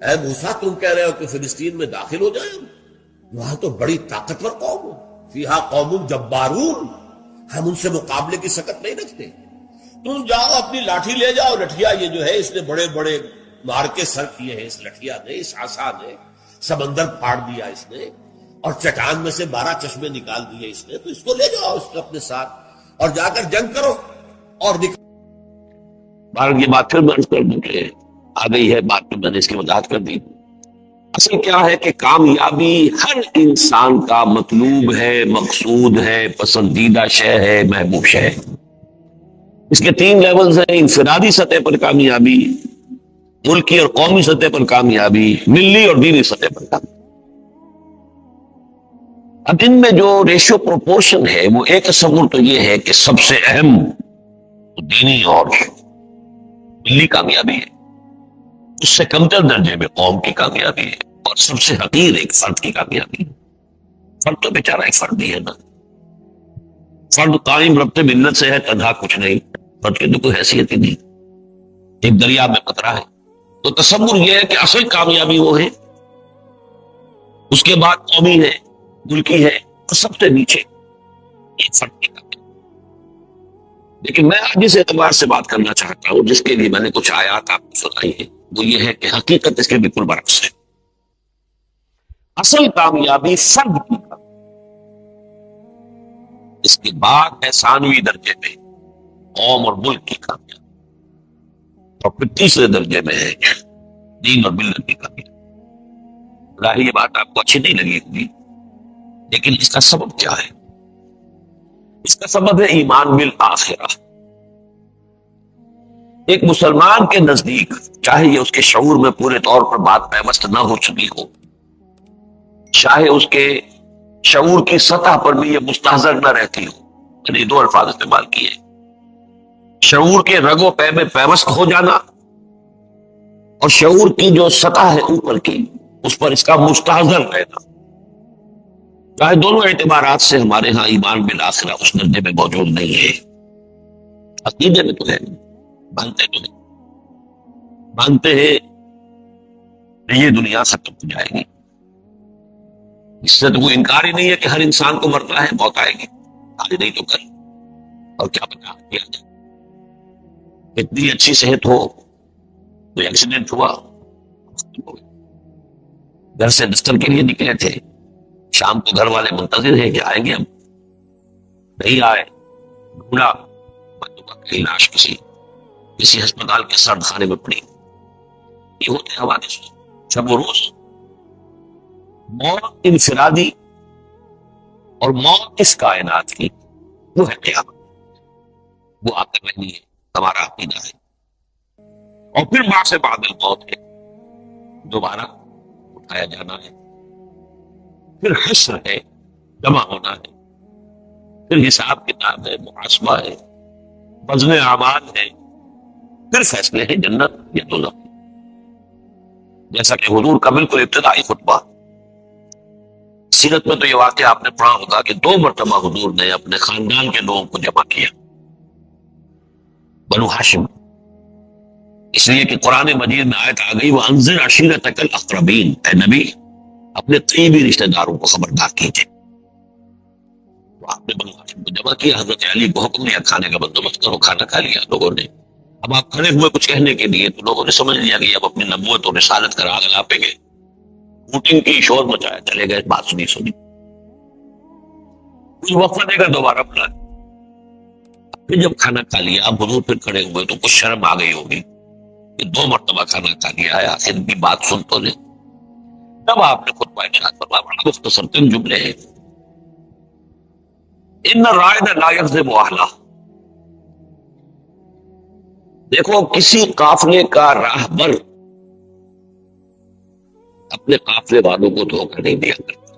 اے موسیٰ تم کہہ رہے ہو کہ فلسطین میں داخل ہو جائیں، وہاں تو بڑی طاقتور قوم ہو، فیہا قوم جبارون، ہم ان سے مقابلے کی سکت نہیں رکھتے. تم جاؤ اپنی لاٹھی لے جاؤ. لٹھیا یہ جو ہے اس نے بڑے بڑے مارکے سر کیے ہیں، اس لٹھیا نے، اس عصا نے سمندر پھاڑ دیا اس نے، اور چٹان میں سے 12 چشمے نکال دیے اس نے. تو اس کو لے جاؤ اس کو اپنے ساتھ اور جا کر جنگ کرو اور بھارت کی بات پھر میں کر دوں کہ آ گئی ہے بات میں نے اس کی وضاحت کر دی. اصل کیا ہے کہ کامیابی ہر انسان کا مطلوب ہے، مقصود ہے، پسندیدہ شے ہے، محبوب شے ہے. اس کے 3 لیولز ہیں: انفرادی سطح پر کامیابی، ملکی اور قومی سطح پر کامیابی، ملی اور دینی سطح پر کامیابی. اب ان میں جو ریشو پروپورشن ہے وہ ایک تصور تو یہ ہے کہ سب سے اہم دینی اور ملی کامیابی ہے، اس سے کمتر درجے میں قوم کی کامیابی ہے، اور سب سے حقیر ایک فرد کی کامیابی ہے. فرد تو بیچارہ ایک فرد ہی ہے نا، فرد قائم ربط ملت سے ہے، تنہا کچھ نہیں، فرد کی تو کوئی حیثیت ہی نہیں، ایک دریا میں قطرہ ہے. تو تصور یہ ہے کہ اصل کامیابی وہ ہے اس کے بعد قومی ہے، ملکی ہے، اور سب سے نیچے ایک فرد کی کمی۔ لیکن میں آج جس اعتبار سے بات کرنا چاہتا ہوں، جس کے لیے میں نے کچھ آیات آپ کو سنائی ہے، وہ یہ ہے کہ حقیقت اس کے بالکل برعکس ہے۔ اصل کامیابی فرد کی کامیابی، اس کے بعد ہے ثانوی درجے میں قوم اور ملک کی کامیابی، اور پھر تیسرے درجے میں ہے دین اور ملت کی کامیابی۔ ظاہر یہ بات آپ کو اچھی نہیں لگی ہوگی، لیکن اس کا سبب کیا ہے؟ اس کا سبب ہے ایمان بالآخرہ۔ ایک مسلمان کے نزدیک، چاہے یہ اس کے شعور میں پورے طور پر بات پیوست نہ ہو چکی ہو، چاہے اس کے شعور کی سطح پر بھی یہ مستحضر نہ رہتی ہو، یعنی دو الفاظ استعمال کیے، شعور کے رگ و پے میں پیوست ہو جانا اور شعور کی جو سطح ہے اوپر کی، اس پر اس کا مستحضر رہنا، چاہے دونوں اعتبارات سے ہمارے ہاں ایمان بالآخرہ اس درجے میں موجود نہیں ہے۔ عقیدے میں تو ہے، مانتے تو ہیں، مانتے ہیں کہ یہ دنیا ختم ہو جائے گی، اس سے تو کوئی انکار ہی نہیں ہے کہ ہر انسان کو مرنا ہے، موت آئے گی، آج نہیں تو کل، اور کیا پتا کیا جائے۔ اتنی اچھی صحت ہو تو ایکسیڈنٹ ہوا، گھر سے دفتر کے لیے نکلے تھے، شام کو گھر والے منتظر ہیں کہ آئیں گے، ہم نہیں آئے، ڈھونڈا، کہیں لاش کسی ہسپتال کے سرد خانے میں پڑی۔ یہ ہوتے حوادث شب و روز۔ موت انفرادی اور موت اس کائنات کی، وہ ہے قیامت، وہ آ کر رہنی ہے، ہمارا عقیدہ ہے۔ اور پھر ماں سے بعد الموت ہے، دوبارہ اٹھایا جانا ہے، پھر حشر ہے، جمع ہونا ہے، پھر حساب کتاب ہے، محاسبہ ہے، وزن اعمال ہے، پھر فیصلے ہیں جنت یا دوزخ۔ جیسا کہ حضور کا بالکل ابتدائی خطبہ، سیرت میں تو یہ واقعہ آپ نے پڑھا ہوگا کہ 2 مرتبہ حضور نے اپنے خاندان کے لوگوں کو جمع کیا، بنو ہاشم، اس لیے کہ قرآن مجید میں آیت آ گئی وَأَنذِرْ عَشِيرَتَكَ الْأَقْرَبِينَ، اے نبی اپنے قریبی رشتہ داروں کو خبردار کیجئے۔ تو آپ نے بنو ہاشم کو جمع کیا، حضرت علی کو حکم دیا کھانے کا بندوبست کرو، کھانا کھا لیا لوگوں نے۔ اب آپ کھڑے ہوئے کچھ کہنے کے لیے، تو لوگوں نے سمجھ لیا کہ اب اپنی نبوت اور رسالت کا راگ لاپیں گے، میٹنگ کی، شور مچایا، چلے گئے، بات سنی، کچھ وقفہ دے کر دوبارہ بلا۔ پھر جب کھانا کھا لیا، اب حضور پھر کھڑے ہوئے تو کچھ شرم آ گئی ہوگی کہ 2 مرتبہ کھانا کھا لیا ہے، آخر ان کی بات سن تو لے۔ تب آپ نے خطبہ ارشاد فرمایا، بڑا مختصر 3 جملے ہیں، ان الرائد لا یکذب اہلہ۔ دیکھو، کسی قافلے کا راہبر اپنے قافلے والوں کو دھوکہ نہیں دیا کرتا۔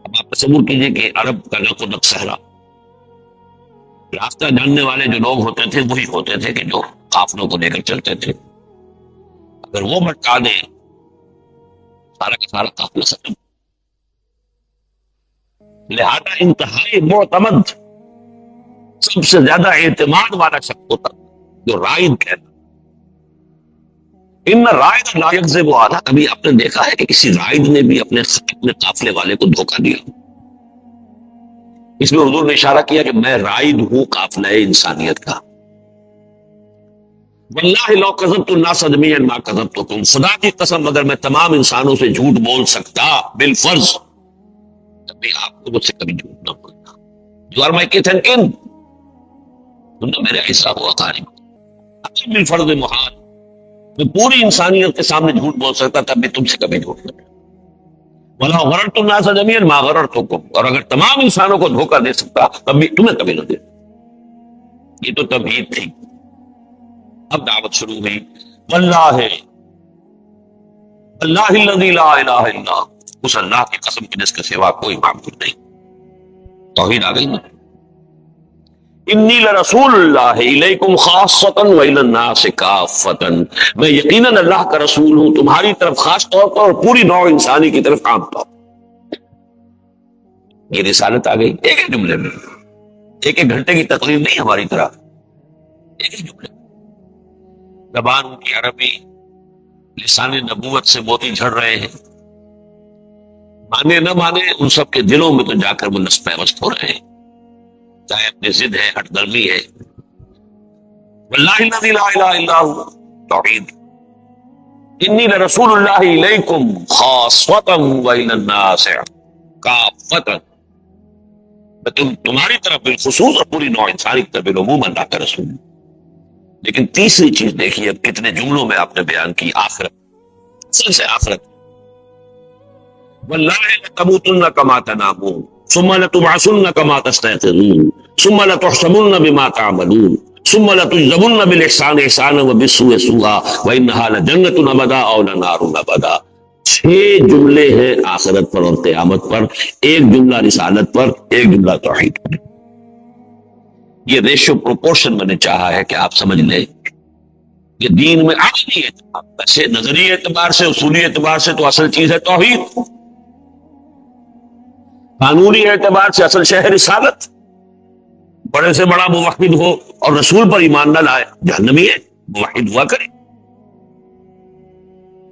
اب آپ تصور کیجئے کہ عرب کا نقد صحرا، راستہ جاننے والے جو لوگ ہوتے تھے وہی ہوتے تھے کہ جو قافلوں کو لے کر چلتے تھے، اگر وہ بھٹکا دیں سارا کا سارا قافلہ ختم۔ لہذا انتہائی معتمد، سب سے زیادہ اعتماد والا شخص ہوتا جو رائد کہتا۔ ان رائد لا یکذب اہلہ، کبھی آپ نے دیکھا ہے کہ کسی رائد نے بھی اپنے قافلے والے کو دھوکہ دیا؟ اس میں حضور نے اشارہ کیا کہ میں رائد ہوں قافلہ انسانیت کا۔ واللہ لو کذبت الناس جميعا ما کذبتکم، خدا کی قسم اگر میں تمام انسانوں سے جھوٹ بول سکتا بالفرض، تبھی آپ کو مجھ سے کبھی جھوٹ نہ بولتا۔ You are my kith and kin، تم نے میرے ایسا ہوا قارب، اگر بالفرض محال میں پوری انسانیت کے سامنے جھوٹ بول سکتا، تب بھی تم سے کبھی جھوٹ نہ بولتا۔ وَلَوْ غَرَرْتُ النَّاسَ جَمِيعًا مَا غَرَرْتُكُمْ، اور اگر تمام انسانوں کو دھوکہ دے سکتا تب بھی تمہیں کبھی نہ دے۔ یہ تو تمہید تھی۔ اب دعوت شروع ہوئی، واللہ الذی لا الہ الا، اس اللہ کی قسم کی جس کے سوا کوئی معبود نہیں۔ توحید آ گئی نا۔ انی لرسول اللہ الیکم خاصۃ والی الناس کافۃ، میں یقیناً اللہ کا رسول ہوں تمہاری طرف خاص طور پر اور پوری نوع انسانی کی طرف عام طور پر۔ یہ رسالت آ گئی ایک ایک جملے میں، ایک ایک گھنٹے کی تقریر نہیں ہماری طرح، ایک ایک جملے میں۔ زبان کی عربی، لسان نبوت سے موتی جھڑ رہے ہیں، مانے نہ مانے ان سب کے دلوں میں تو جا کر وہ نصب پیوست ہو رہے ہیں، چاہے اپنی ضد ہے، ہٹ درمی ہے۔ واللہ الذی لا الہ الا هو، توحید۔ انی لرسول اللہ الیکم خاصۃ والی الناس کافۃ، میں تمہاری طرف بالخصوص اور پوری نوع انسانی کی طرف بالعموم اللہ کا رسول ہوں۔ لیکن تیسری چیز دیکھیے، اب کتنے جملوں میں آپ نے بیان کی آخرت، اصل سے آخرت۔ واللہ لتموتن کما تنامون ثم لتبعثن کما تستيقظون ثم لتحسبن بما تعملون ثم لتجزون بالاحسان احسانا وبالسوء سوءا وانها لجنة ابدا او لنار ابدا۔ 6 جملے ہیں آخرت پر اور قیامت پر، ایک جملہ رسالت پر، ایک جملہ توحید پر۔ یہ ریشو پروپورشن میں نے چاہا ہے کہ آپ سمجھ لیں کہ دین میں عملی اعتبار، ویسے نظری اعتبار سے، اصولی اعتبار سے تو اصل چیز ہے توحید، قانونی اعتبار سے اصل شہ رسالت۔ بڑے سے بڑا موحد ہو اور رسول پر ایمان نہ لائے جہنمی ہے، موحد ہوا کرے۔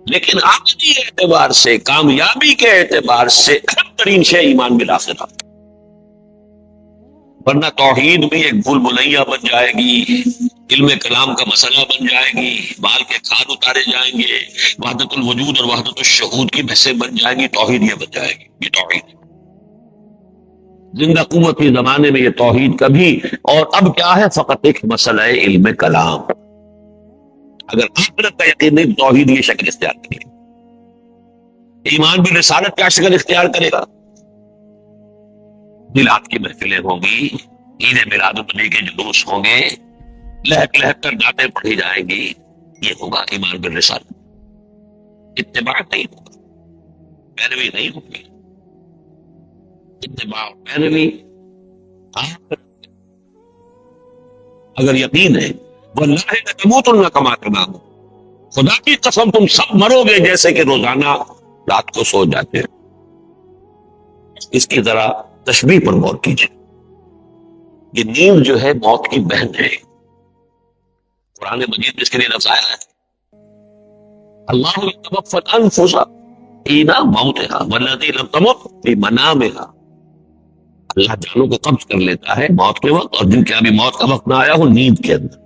لیکن عملی اعتبار سے، کامیابی کے اعتبار سے اہم ترین شے ایمان بالآخرہ، ورنہ توحید بھی ایک بھول بھلیاں بن جائے گی، علم کلام کا مسئلہ بن جائے گی، بال کے کھاد اتارے جائیں گے، وحدت الوجود اور وحدت الشہود کی بحثیں بن جائیں گی، توحید یہ بن جائے گی۔ یہ توحید زندہ قوت کے زمانے میں یہ توحید کبھی، اور اب کیا ہے، فقط ایک مسئلہ ہے علم کلام۔ اگر آخرت کا یقین نہیں، توحید یہ شکل اختیار کرے گا، ایمان بھی رسالت کیا شکل اختیار کرے گا؟ میلاد کی محفلیں ہوں گی، عید میلاد النبی کے جلوس ہوں گے، لہک لہک کر نعتیں پڑھی جائیں گی، یہ ہوگا ایمان بالرسالت۔ اتباع نہیں ہوگا، پیروی نہیں ہوگی، اتباع پیروی اگر یقین ہے۔ واللہ لتموتن کما تنامون، خدا کی قسم تم سب مرو گے جیسے کہ روزانہ رات کو سو جاتے ہیں۔ اس کی ذرا تشبیہ پر غور کیجیے۔ یہ نیند جو ہے موت کی بہن ہے، قرآن مجید میں اس کے لیے لفظ آیا ہے، اللہ یتوفی الانفس حین موتها والذی لم تمت فی منامها، اللہ جانوں کو قبض کر لیتا ہے موت کے وقت، اور جن کے ابھی موت کا وقت نہ آیا ہو نیند کے اندر۔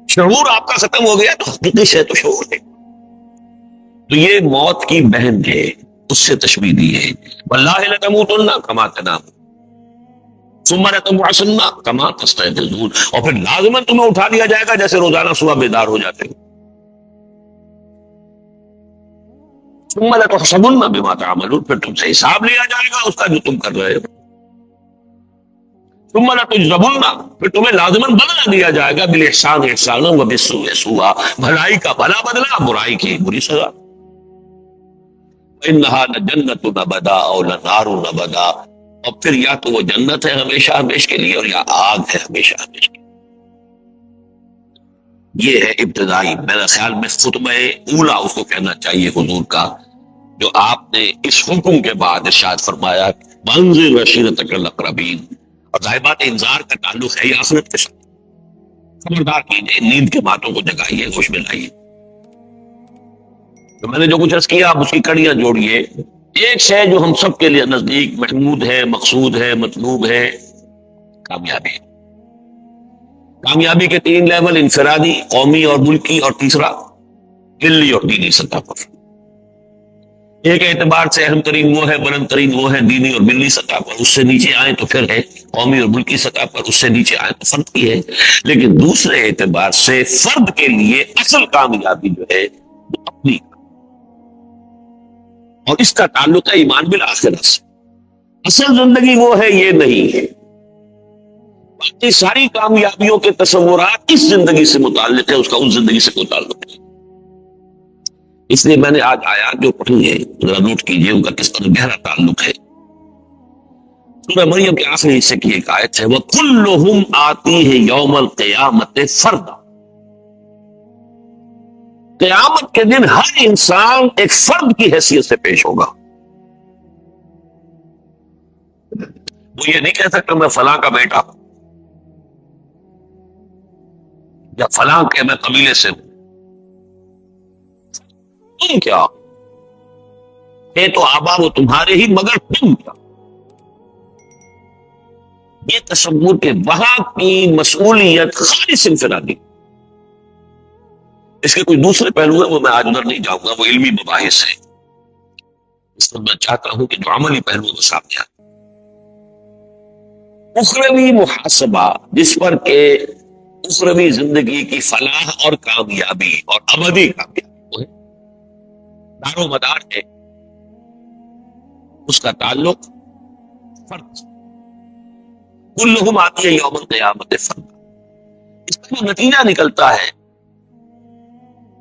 شعور آپ کا ختم ہو گیا تو حقیقی شے تو شعور ہے، تو یہ موت کی بہن ہے، اس سے تشبیہ دی ہے۔ واللہ لتموتن کما تنامون ثم لتبعثن کما تستيقظون، اور پھر لازماً تمہیں اٹھا لیا جائے گا جیسے روزانہ صبح بیدار ہو جاتے ہیں۔ ثم لتحسبن بما تعملون، پھر تم سے حساب لیا جائے گا اس کا جو تم کر رہے ہو۔ ثم لتجزون، پھر تمہیں لازماً بدلہ دیا جائے گا، بالاحسان احسانا وبالسوء سوءا، بھلائی کا بھلا بدلہ، برائی کی بری سزا۔ انہا لجنت ابدا او لنار ابدا، اور پھر یا تو وہ جنت ہے ہمیشہ ہمیشہ کے لیے، اور یا آگ ہے ہمیشہ ہمیشہ کے لیے۔ یہ ہے ابتدائی، میرا خیال میں خطبہ اولا اس کو کہنا چاہیے حضور کا، جو آپ نے اس حکم کے بعد ارشاد فرمایا وانذر عشیرتک الاقربین، اور ظاہر بات انذار کا تعلق ہے آخرت کے ساتھ۔ خبردار کیجیے، نیند کے باتوں کو جگائیے، ہوش میں لائیے۔ تو میں نے جو کچھ عرض کیا آپ اس کی کڑیاں جوڑیے۔ ایک شے جو ہم سب کے لیے نزدیک محمود ہے، مقصود ہے، مطلوب ہے، کامیابی۔ کامیابی کے 3 لیول، انفرادی، قومی اور ملکی، اور تیسرا ملی اور دینی سطح پر۔ ایک اعتبار سے اہم ترین وہ ہے، بلند ترین وہ ہے دینی اور ملی سطح پر، اس سے نیچے آئیں تو پھر ہے قومی اور ملکی سطح پر، اس سے نیچے آئیں تو فرد کی ہے۔ لیکن دوسرے اعتبار سے فرد کے لیے اصل کامیابی جو ہے وہ اپنی، اور اس کا تعلق ہے ایمان بالآخرہ سے۔ اصل زندگی وہ ہے، یہ نہیں ہے۔ باقی ساری کامیابیوں کے تصورات اس زندگی سے متعلق ہے، اس کا اس زندگی سے کوئی تعلق نہیں۔ اس لیے میں نے آج آیات جو پڑھی ہے ذرا نوٹ کیجئے ان کا کس طرح گہرا تعلق ہے۔ سورہ مریم کے آخری حصے کی ایک آیت ہے وَكُلُّهُمْ آتِيهِ يَوْمَ الْقِيَامَةِ فَرْدًا، قیامت کے دن ہر انسان ایک فرد کی حیثیت سے پیش ہوگا۔ وہ یہ نہیں کہہ سکتا میں فلاں کا بیٹا ہوں یا فلاں کے میں قبیلے سے ہوں۔ تم کیا؟ ہے تو آبا وہ تمہارے ہی مگر تم کیا. یہ تصور کہ وہاں کی مسئولیت خالص انفرادی. اس کے کوئی دوسرے پہلو ہیں وہ میں آج ادھر نہیں جاؤں گا، وہ علمی مباحث ہے. اس پر میں چاہتا ہوں کہ جو عملی پہلو وہ سامنے آئے. اخروی محاسبہ جس پر کہ اخروی زندگی کی فلاح اور کامیابی اور ابدی کامیابی وہ ہے، دار و مدار ہے اس کا تعلق فرد. کلہم آتی ہے یوم القیامت فرد. اس کا جو نتیجہ نکلتا ہے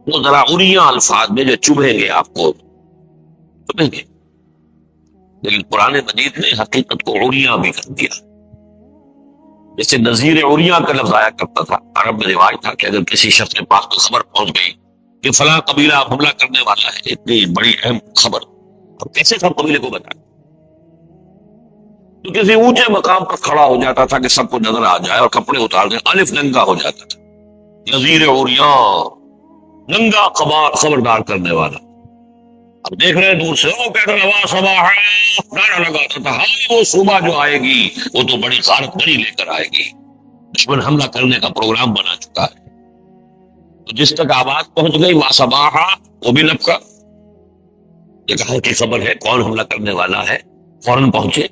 وہ ذرا عریاں الفاظ میں جو چبھیں گے آپ کو چبھیں گے، لیکن قرآن مجید نے حقیقت کو عریاں بھی کر دیا. جیسے نذیر عریاں کا لفظ آیا کرتا تھا، عرب میں رواج تھا کہ اگر کسی شخص کے پاس کوئی خبر پہنچ گئی کہ فلاں قبیلہ حملہ کرنے والا ہے، اتنی بڑی اہم خبر، اب کیسے سب قبیلے کو بتائیں؟ تو کسی اونچے مقام پر کھڑا ہو جاتا تھا کہ سب کو نظر آ جائے اور کپڑے اتار دیں، الف ننگا ہو جاتا تھا. نذیر عریاں، ننگا خبردار کرنے والا. اب دیکھ رہے ہیں دور سے، وہ کہتا روا صباح، نعرہ لگاتا تھا، ہاں وہ صبح جو آئے گی وہ تو بڑی غارت بڑی لے کر آئے گی، دشمن حملہ کرنے کا پروگرام بنا چکا ہے. تو جس تک آواز پہنچ گئی وا صباح، وہ بھی لپکا، یہ کہاں کی خبر ہے، کون حملہ کرنے والا ہے. فوراً پہنچے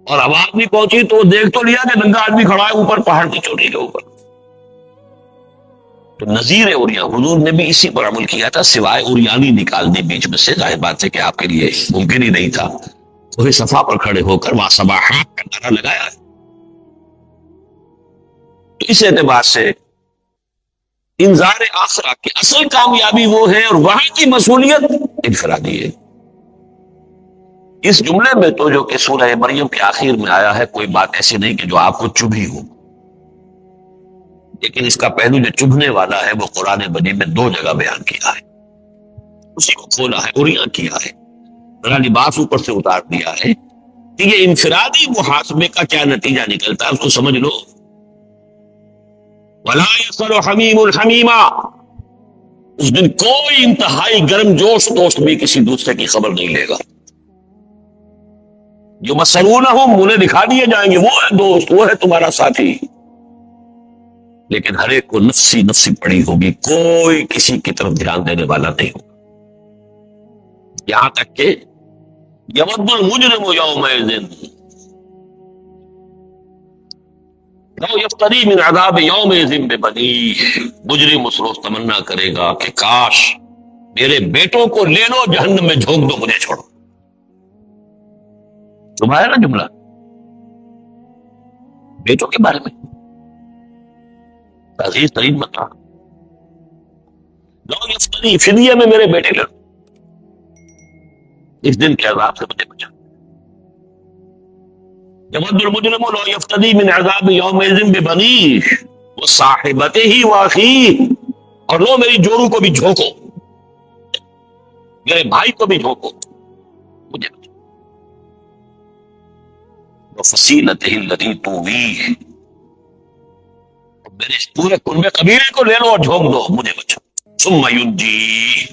اور آواز بھی پہنچی تو دیکھ تو لیا کہ ننگا آدمی کھڑا ہے اوپر پہاڑ کی چوٹی کے اوپر. تو نذیر عریاں حضور نے بھی اسی پر عمل کیا تھا، سوائے عریانی نکالنے بیچ میں سے. ظاہر بات ہے کہ آپ کے لیے ممکن ہی نہیں تھا. وہی صفا پر کھڑے ہو کر وا صباح کا نعرہ لگایا. تو اس اعتبار سے انذار آخرہ کی اصل کامیابی وہ ہے اور وہاں کی مسئولیت انفرادی ہے. اس جملے میں تو جو کہ سورہ مریم کے آخر میں آیا ہے کوئی بات ایسی نہیں کہ جو آپ کو چبھی ہو، لیکن اس کا پہلو جو چبھنے والا ہے وہ قرآن مجید میں 2 جگہ بیان کیا ہے، اسی کو کھولا ہے، عریاں کیا ہے، بڑا لباس اوپر سے اتار دیا ہے. کہ یہ انفرادی محاسبے کا کیا نتیجہ نکلتا ہے اس کو سمجھ لو. وَلَا يَسْأَلُ حَمِيمٌ حَمِيمًا، اس دن کوئی انتہائی گرم جوش دوست بھی کسی دوسرے کی خبر نہیں لے گا. جو مسرونہم انہیں دکھا دیے جائیں گے، وہ ہے دوست، وہ ہے تمہارا ساتھی، لیکن ہر ایک کو نفسی نفسی پڑی ہوگی، کوئی کسی کی طرف دھیان دینے والا نہیں ہوگا. یہاں تک کہ یود المجرم یومئذ لو یفتری من عذاب یومئذ ببنیہ، مجرم اس روز تمنا کرے گا کہ کاش میرے بیٹوں کو لے لو جہنم میں جھونک دو، مجھے چھوڑو. تمہارا نا جملہ بیٹوں کے بارے میں عزیز ترین متا، لو یفتری فدیہ میں میرے بیٹے لڑ، اس دن کے عذاب سے مجھے بچا. یود المجرم لو یفتری من عذاب یومئذ ببنیہ وصاحبتہ واخیہ، اور لو میری جورو کو بھی جھونکو، میرے بھائی کو بھی جھونکو، مجھے بچا. وفصیلتہ التی تؤویہ، میرے پورے کنبے قبیلے کو لے لو اور جھونک دو، مجھے بچا. ثم ینجی،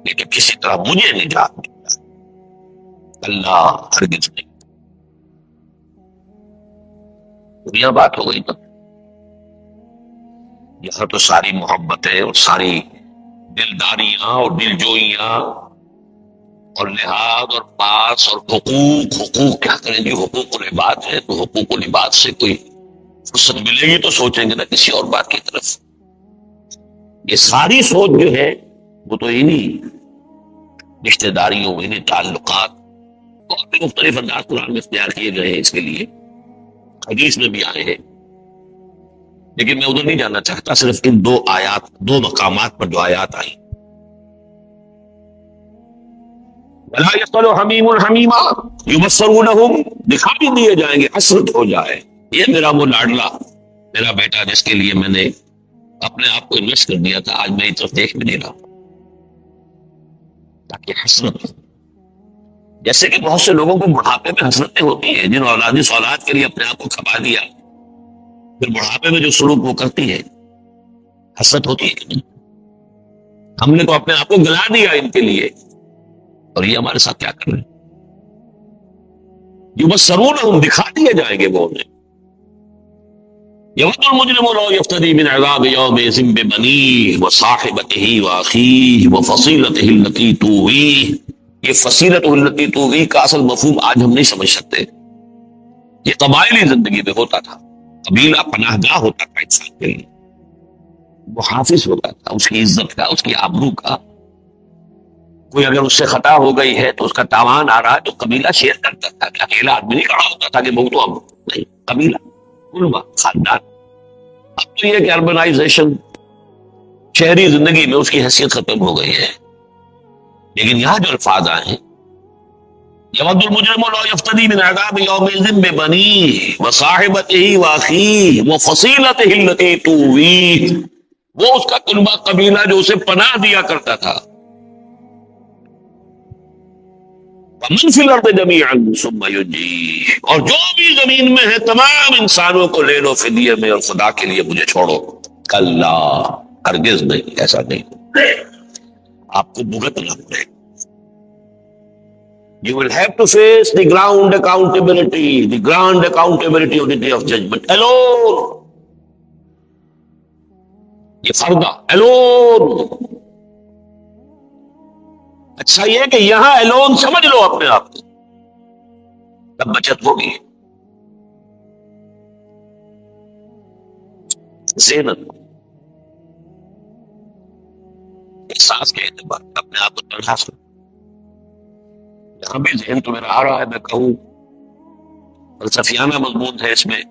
لیکن کسی طرح مجھے نجات دیتا، اللہ ہرگز نہیں. یہ بات ہو گئی نا. یہاں تو ساری محبتیں اور ساری دلداریاں اور دلجوئیاں اور لحاظ اور پاس اور حقوق کیا کریں جی، حقوق و لباس ہے تو حقوق و لباس سے کوئی فرصت ملے گی تو سوچیں گے نا کسی اور بات کی طرف. یہ ساری سوچ جو ہے وہ تو انہیں رشتہ داریوں، انہیں تعلقات اور بھی مختلف انداز قرآن میں اختیار کیے گئے ہیں، اس کے لیے حدیث میں بھی آئے ہیں. لیکن میں ادھر نہیں جانا چاہتا، صرف ان 2 آیات، 2 مقامات پر جو آیات آئی. وَلَا يَسْأَلُ حَمِيمٌ حَمِيمًا يُبَصَّرُونَهُمْ، دکھا بھی دیے جائیں گے، حسرت ہو جائے یہ میرا وہ لاڈلا، میرا بیٹا جس کے لیے میں نے اپنے آپ کو انویسٹ کر دیا تھا، آج میری طرف دیکھ بھی نہیں رہا، تاکہ حسرت. جیسے کہ بہت سے لوگوں کو بڑھاپے میں حسرتیں ہوتی ہیں، جن اولادی سولاد کے لیے اپنے آپ کو کھپا دیا، پھر بڑھاپے میں جو سلوک وہ کرتی ہے، حسرت ہوتی ہے کہ نہیں؟ ہم نے تو اپنے آپ کو گلا دیا ان کے لیے. اور یہ ہمارے ساتھ کیا کر رہے ہیں؟ یبصرونہم، دکھا دیے جائیں گے وہ انہیں. یود المجرم لو یفتدی من عذاب یومئذ ببنیہ وصاحبتہ واخیہ وفصیلتہ التی تؤویہ. یہ فصیلتہ التی تؤویہ کا اصل مفہوم آج ہم نہیں سمجھ سکتے. یہ قبائلی زندگی میں ہوتا تھا. قبیلہ پناہ گاہ ہوتا تھا انسان کے لیے، وہ حافظ ہوتا تھا اس کی عزت کا، اس کی آبرو کا. کوئی اگر اس سے خطا ہو گئی ہے تو اس کا تاوان آ رہا ہے تو قبیلہ شیئر کرتا تھا کہ اکیلا آدمی نہیں کھڑا ہوتا تھا کہ بہت تو اب نہیں، قبیلہ، علماء، خاندان. اب تو یہ کہ اربنائزیشن، شہری زندگی میں اس کی حیثیت ختم ہو گئی ہے. لیکن یہاں جو الفاظ آئے ہیں، یود المجرم لو یفتدی من عذاب یومئذ ببنیہ وصاحبتہ واخیہ وفصیلتہ التی تؤویہ، وہ اس کا کنبہ قبیلہ جو اسے پناہ دیا کرتا تھا. ومن فی الارض جمیعا ثم ینجیہ، اور جو بھی زمین میں ہے تمام انسانوں کو لے لو فدیے میں اور خدا کے لیے مجھے چھوڑو. کلا، ہرگز نہیں، ایسا نہیں. آپ کو بھگتنا پڑے. You will have to face the ground accountability, the grand accountability of the day of judgment alone. یہ فردہ alone. اچھا یہ کہ یہاں alone سمجھ لو اپنے آپ کو، تب بچت ہوگی. ذہن احساس کے اعتبار اپنے آپ کو تنہا سمجھ. یہاں بھی ذہن تو میرا آ رہا ہے، میں کہوں فلسفیانہ مضمون ہے. اس میں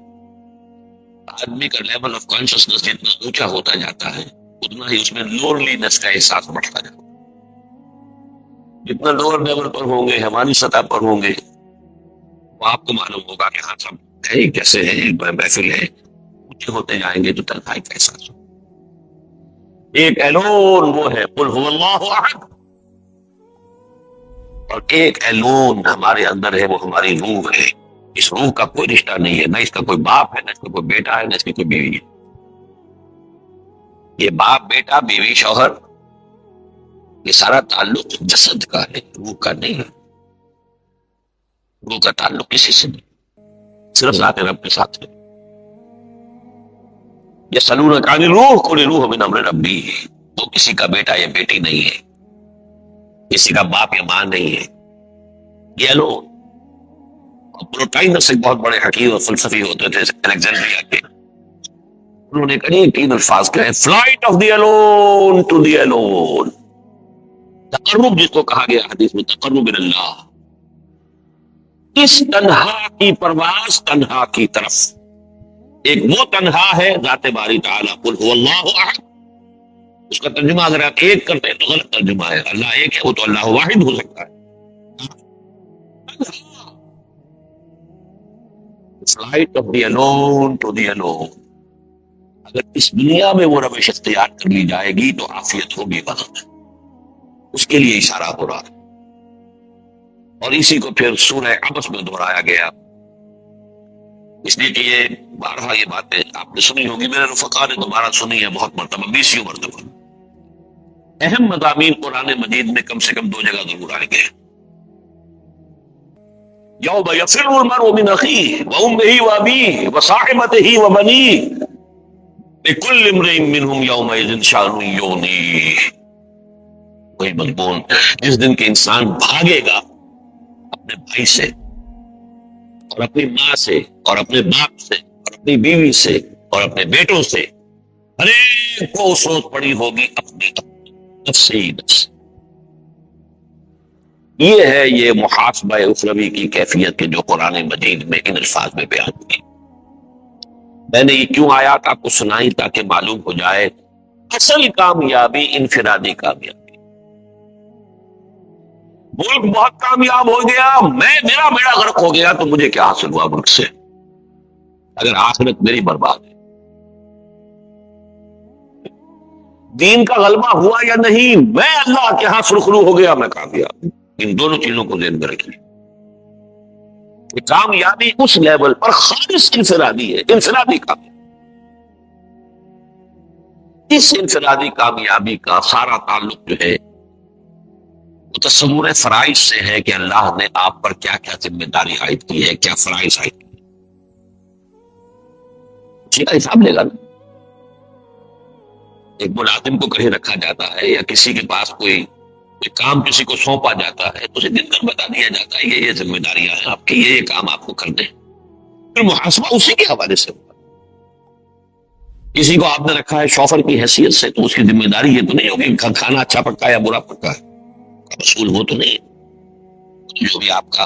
آدمی کا لیول آف کانشسنس جتنا اونچا ہوتا جاتا ہے اتنا ہی اس میں لونلینس کا احساس بڑھتا جاتا ہے. جتنا لوور لیول پر ہوں گے، ہماری سطح پر ہوں گے، وہ آپ کو معلوم ہوگا کہ ہاں سب ہے کیسے ہے، محفل ہے. اونچے ہوتے جائیں گے تو تنہائی کا احساس ہوگا. ایک ایلون وہ ہے قل هو اللہ احد، اور ایک ایلون ہمارے اندر ہے، وہ ہماری روح ہے. اس روح کا کوئی رشتہ نہیں ہے، نہ اس کا کوئی باپ ہے، نہ اس کا کوئی بیٹا ہے، نہ اس کی کوئی بیوی ہے. یہ باپ، بیٹا، بیوی، شوہر، یہ سارا تعلق جسد کا ہے، روح کا نہیں ہے. روح کا تعلق کسی سے نہیں، صرف ذات رب کے ساتھ ہے. یسألونک عن الروح قل الروح من امر ربی، وہ کسی کا بیٹا یا بیٹی نہیں ہے، کسی کا باپ یا ماں نہیں ہے. یہ لو پروٹائنس ایک بہت بڑے حکیم اور فلسفی ہوتے تھے الیگزینڈریا کے، انہوں نے کہا 3 الفاظ کہے، flight of the alone to the alone. تقرب جس کو کہا گیا حدیث میں، تقرب اللہ، اس تنہا کی پرواز تنہا کی طرف. ایک وہ تنہا ہے ذات باری تعالیٰ، قل هو اللہ احد. اس کا ترجمہ اگر آپ ایک کرتے ہیں تو غلط ترجمہ ہے. اللہ ایک ہے، وہ تو اللہ واحد ہو سکتا ہے. Flight of the alone to the alone. اگر اس دنیا میں وہ روش اختیار کر لی جائے گی تو عافیت ہوگی وقت. اس کے لیے اشارہ ہو رہا ہے، اور اسی کو پھر سورہ عبس میں دہرایا گیا. اس لیے کہ یہ بارہا یہ باتیں آپ نے سنی ہوگی، میرے رفقا نے دوبارہ سنی ہے بہت مرتبہ، 20 مرتبہ. اہم مضامین قرآن مجید میں کم سے کم 2 جگہ ضرور آئیں گے. یوم یفر المرء من اخیہ وامہ وابیہ وصاحبتہ وبنیہ لکل امرئ منہم یومئذ شأن یغنیہ. وہی مضمون جس دن کے انسان بھاگے گا اپنے بھائی سے اور اپنی ماں سے اور اپنے باپ سے اور اپنی بیوی سے اور اپنے بیٹوں سے. ہر ایک کو سوچ پڑی ہوگی اپنی نفس ہی نفس. یہ ہے یہ محاسبہ اخروی کی کیفیت کے جو قرآن مجید میں ان الفاظ میں بیان کی. میں نے یہ کیوں آیات آپ کو سنائی تاکہ معلوم ہو جائے اصل کامیابی انفرادی کامیابی. ملک بہت کامیاب ہو گیا، میرا بیڑا غرق ہو گیا تو مجھے کیا حاصل ہوا ملک سے، اگر آخرت میری برباد ہے. دین کا غلبہ ہوا یا نہیں، میں اللہ کے ہاں سرخرو ہو گیا، میں کامیاب. ان دونوں چیزوں کو ذہن میں رکھیے. کامیابی اس لیول پر خالص انفرادی ہے، انفرادی کامیابی. اس انفرادی کامیابی کا سارا تعلق جو ہے تصور فرائض سے ہے کہ اللہ نے آپ پر کیا کیا ذمہ داری عائد کی ہے، کیا فرائض عائد کی ہے، اسی کا حساب لے گا نا۔ ایک ملازم کو کہیں رکھا جاتا ہے یا کسی کے پاس کوئی کام کسی کو سونپا جاتا ہے تو اسے دن کر بتا دیا جاتا ہے یہ ذمہ داریاں ہیں آپ کی، یہ کام آپ کو کرنے ہیں، پھر محاسبہ اسی کے حوالے سے ہوگا۔ کسی کو آپ نے رکھا ہے شوفر کی حیثیت سے تو اس کی ذمہ داری یہ تو نہیں ہوگی کھانا اچھا پکا یا برا پکا ہے، مسئول وہ تو نہیں، جو بھی آپ کا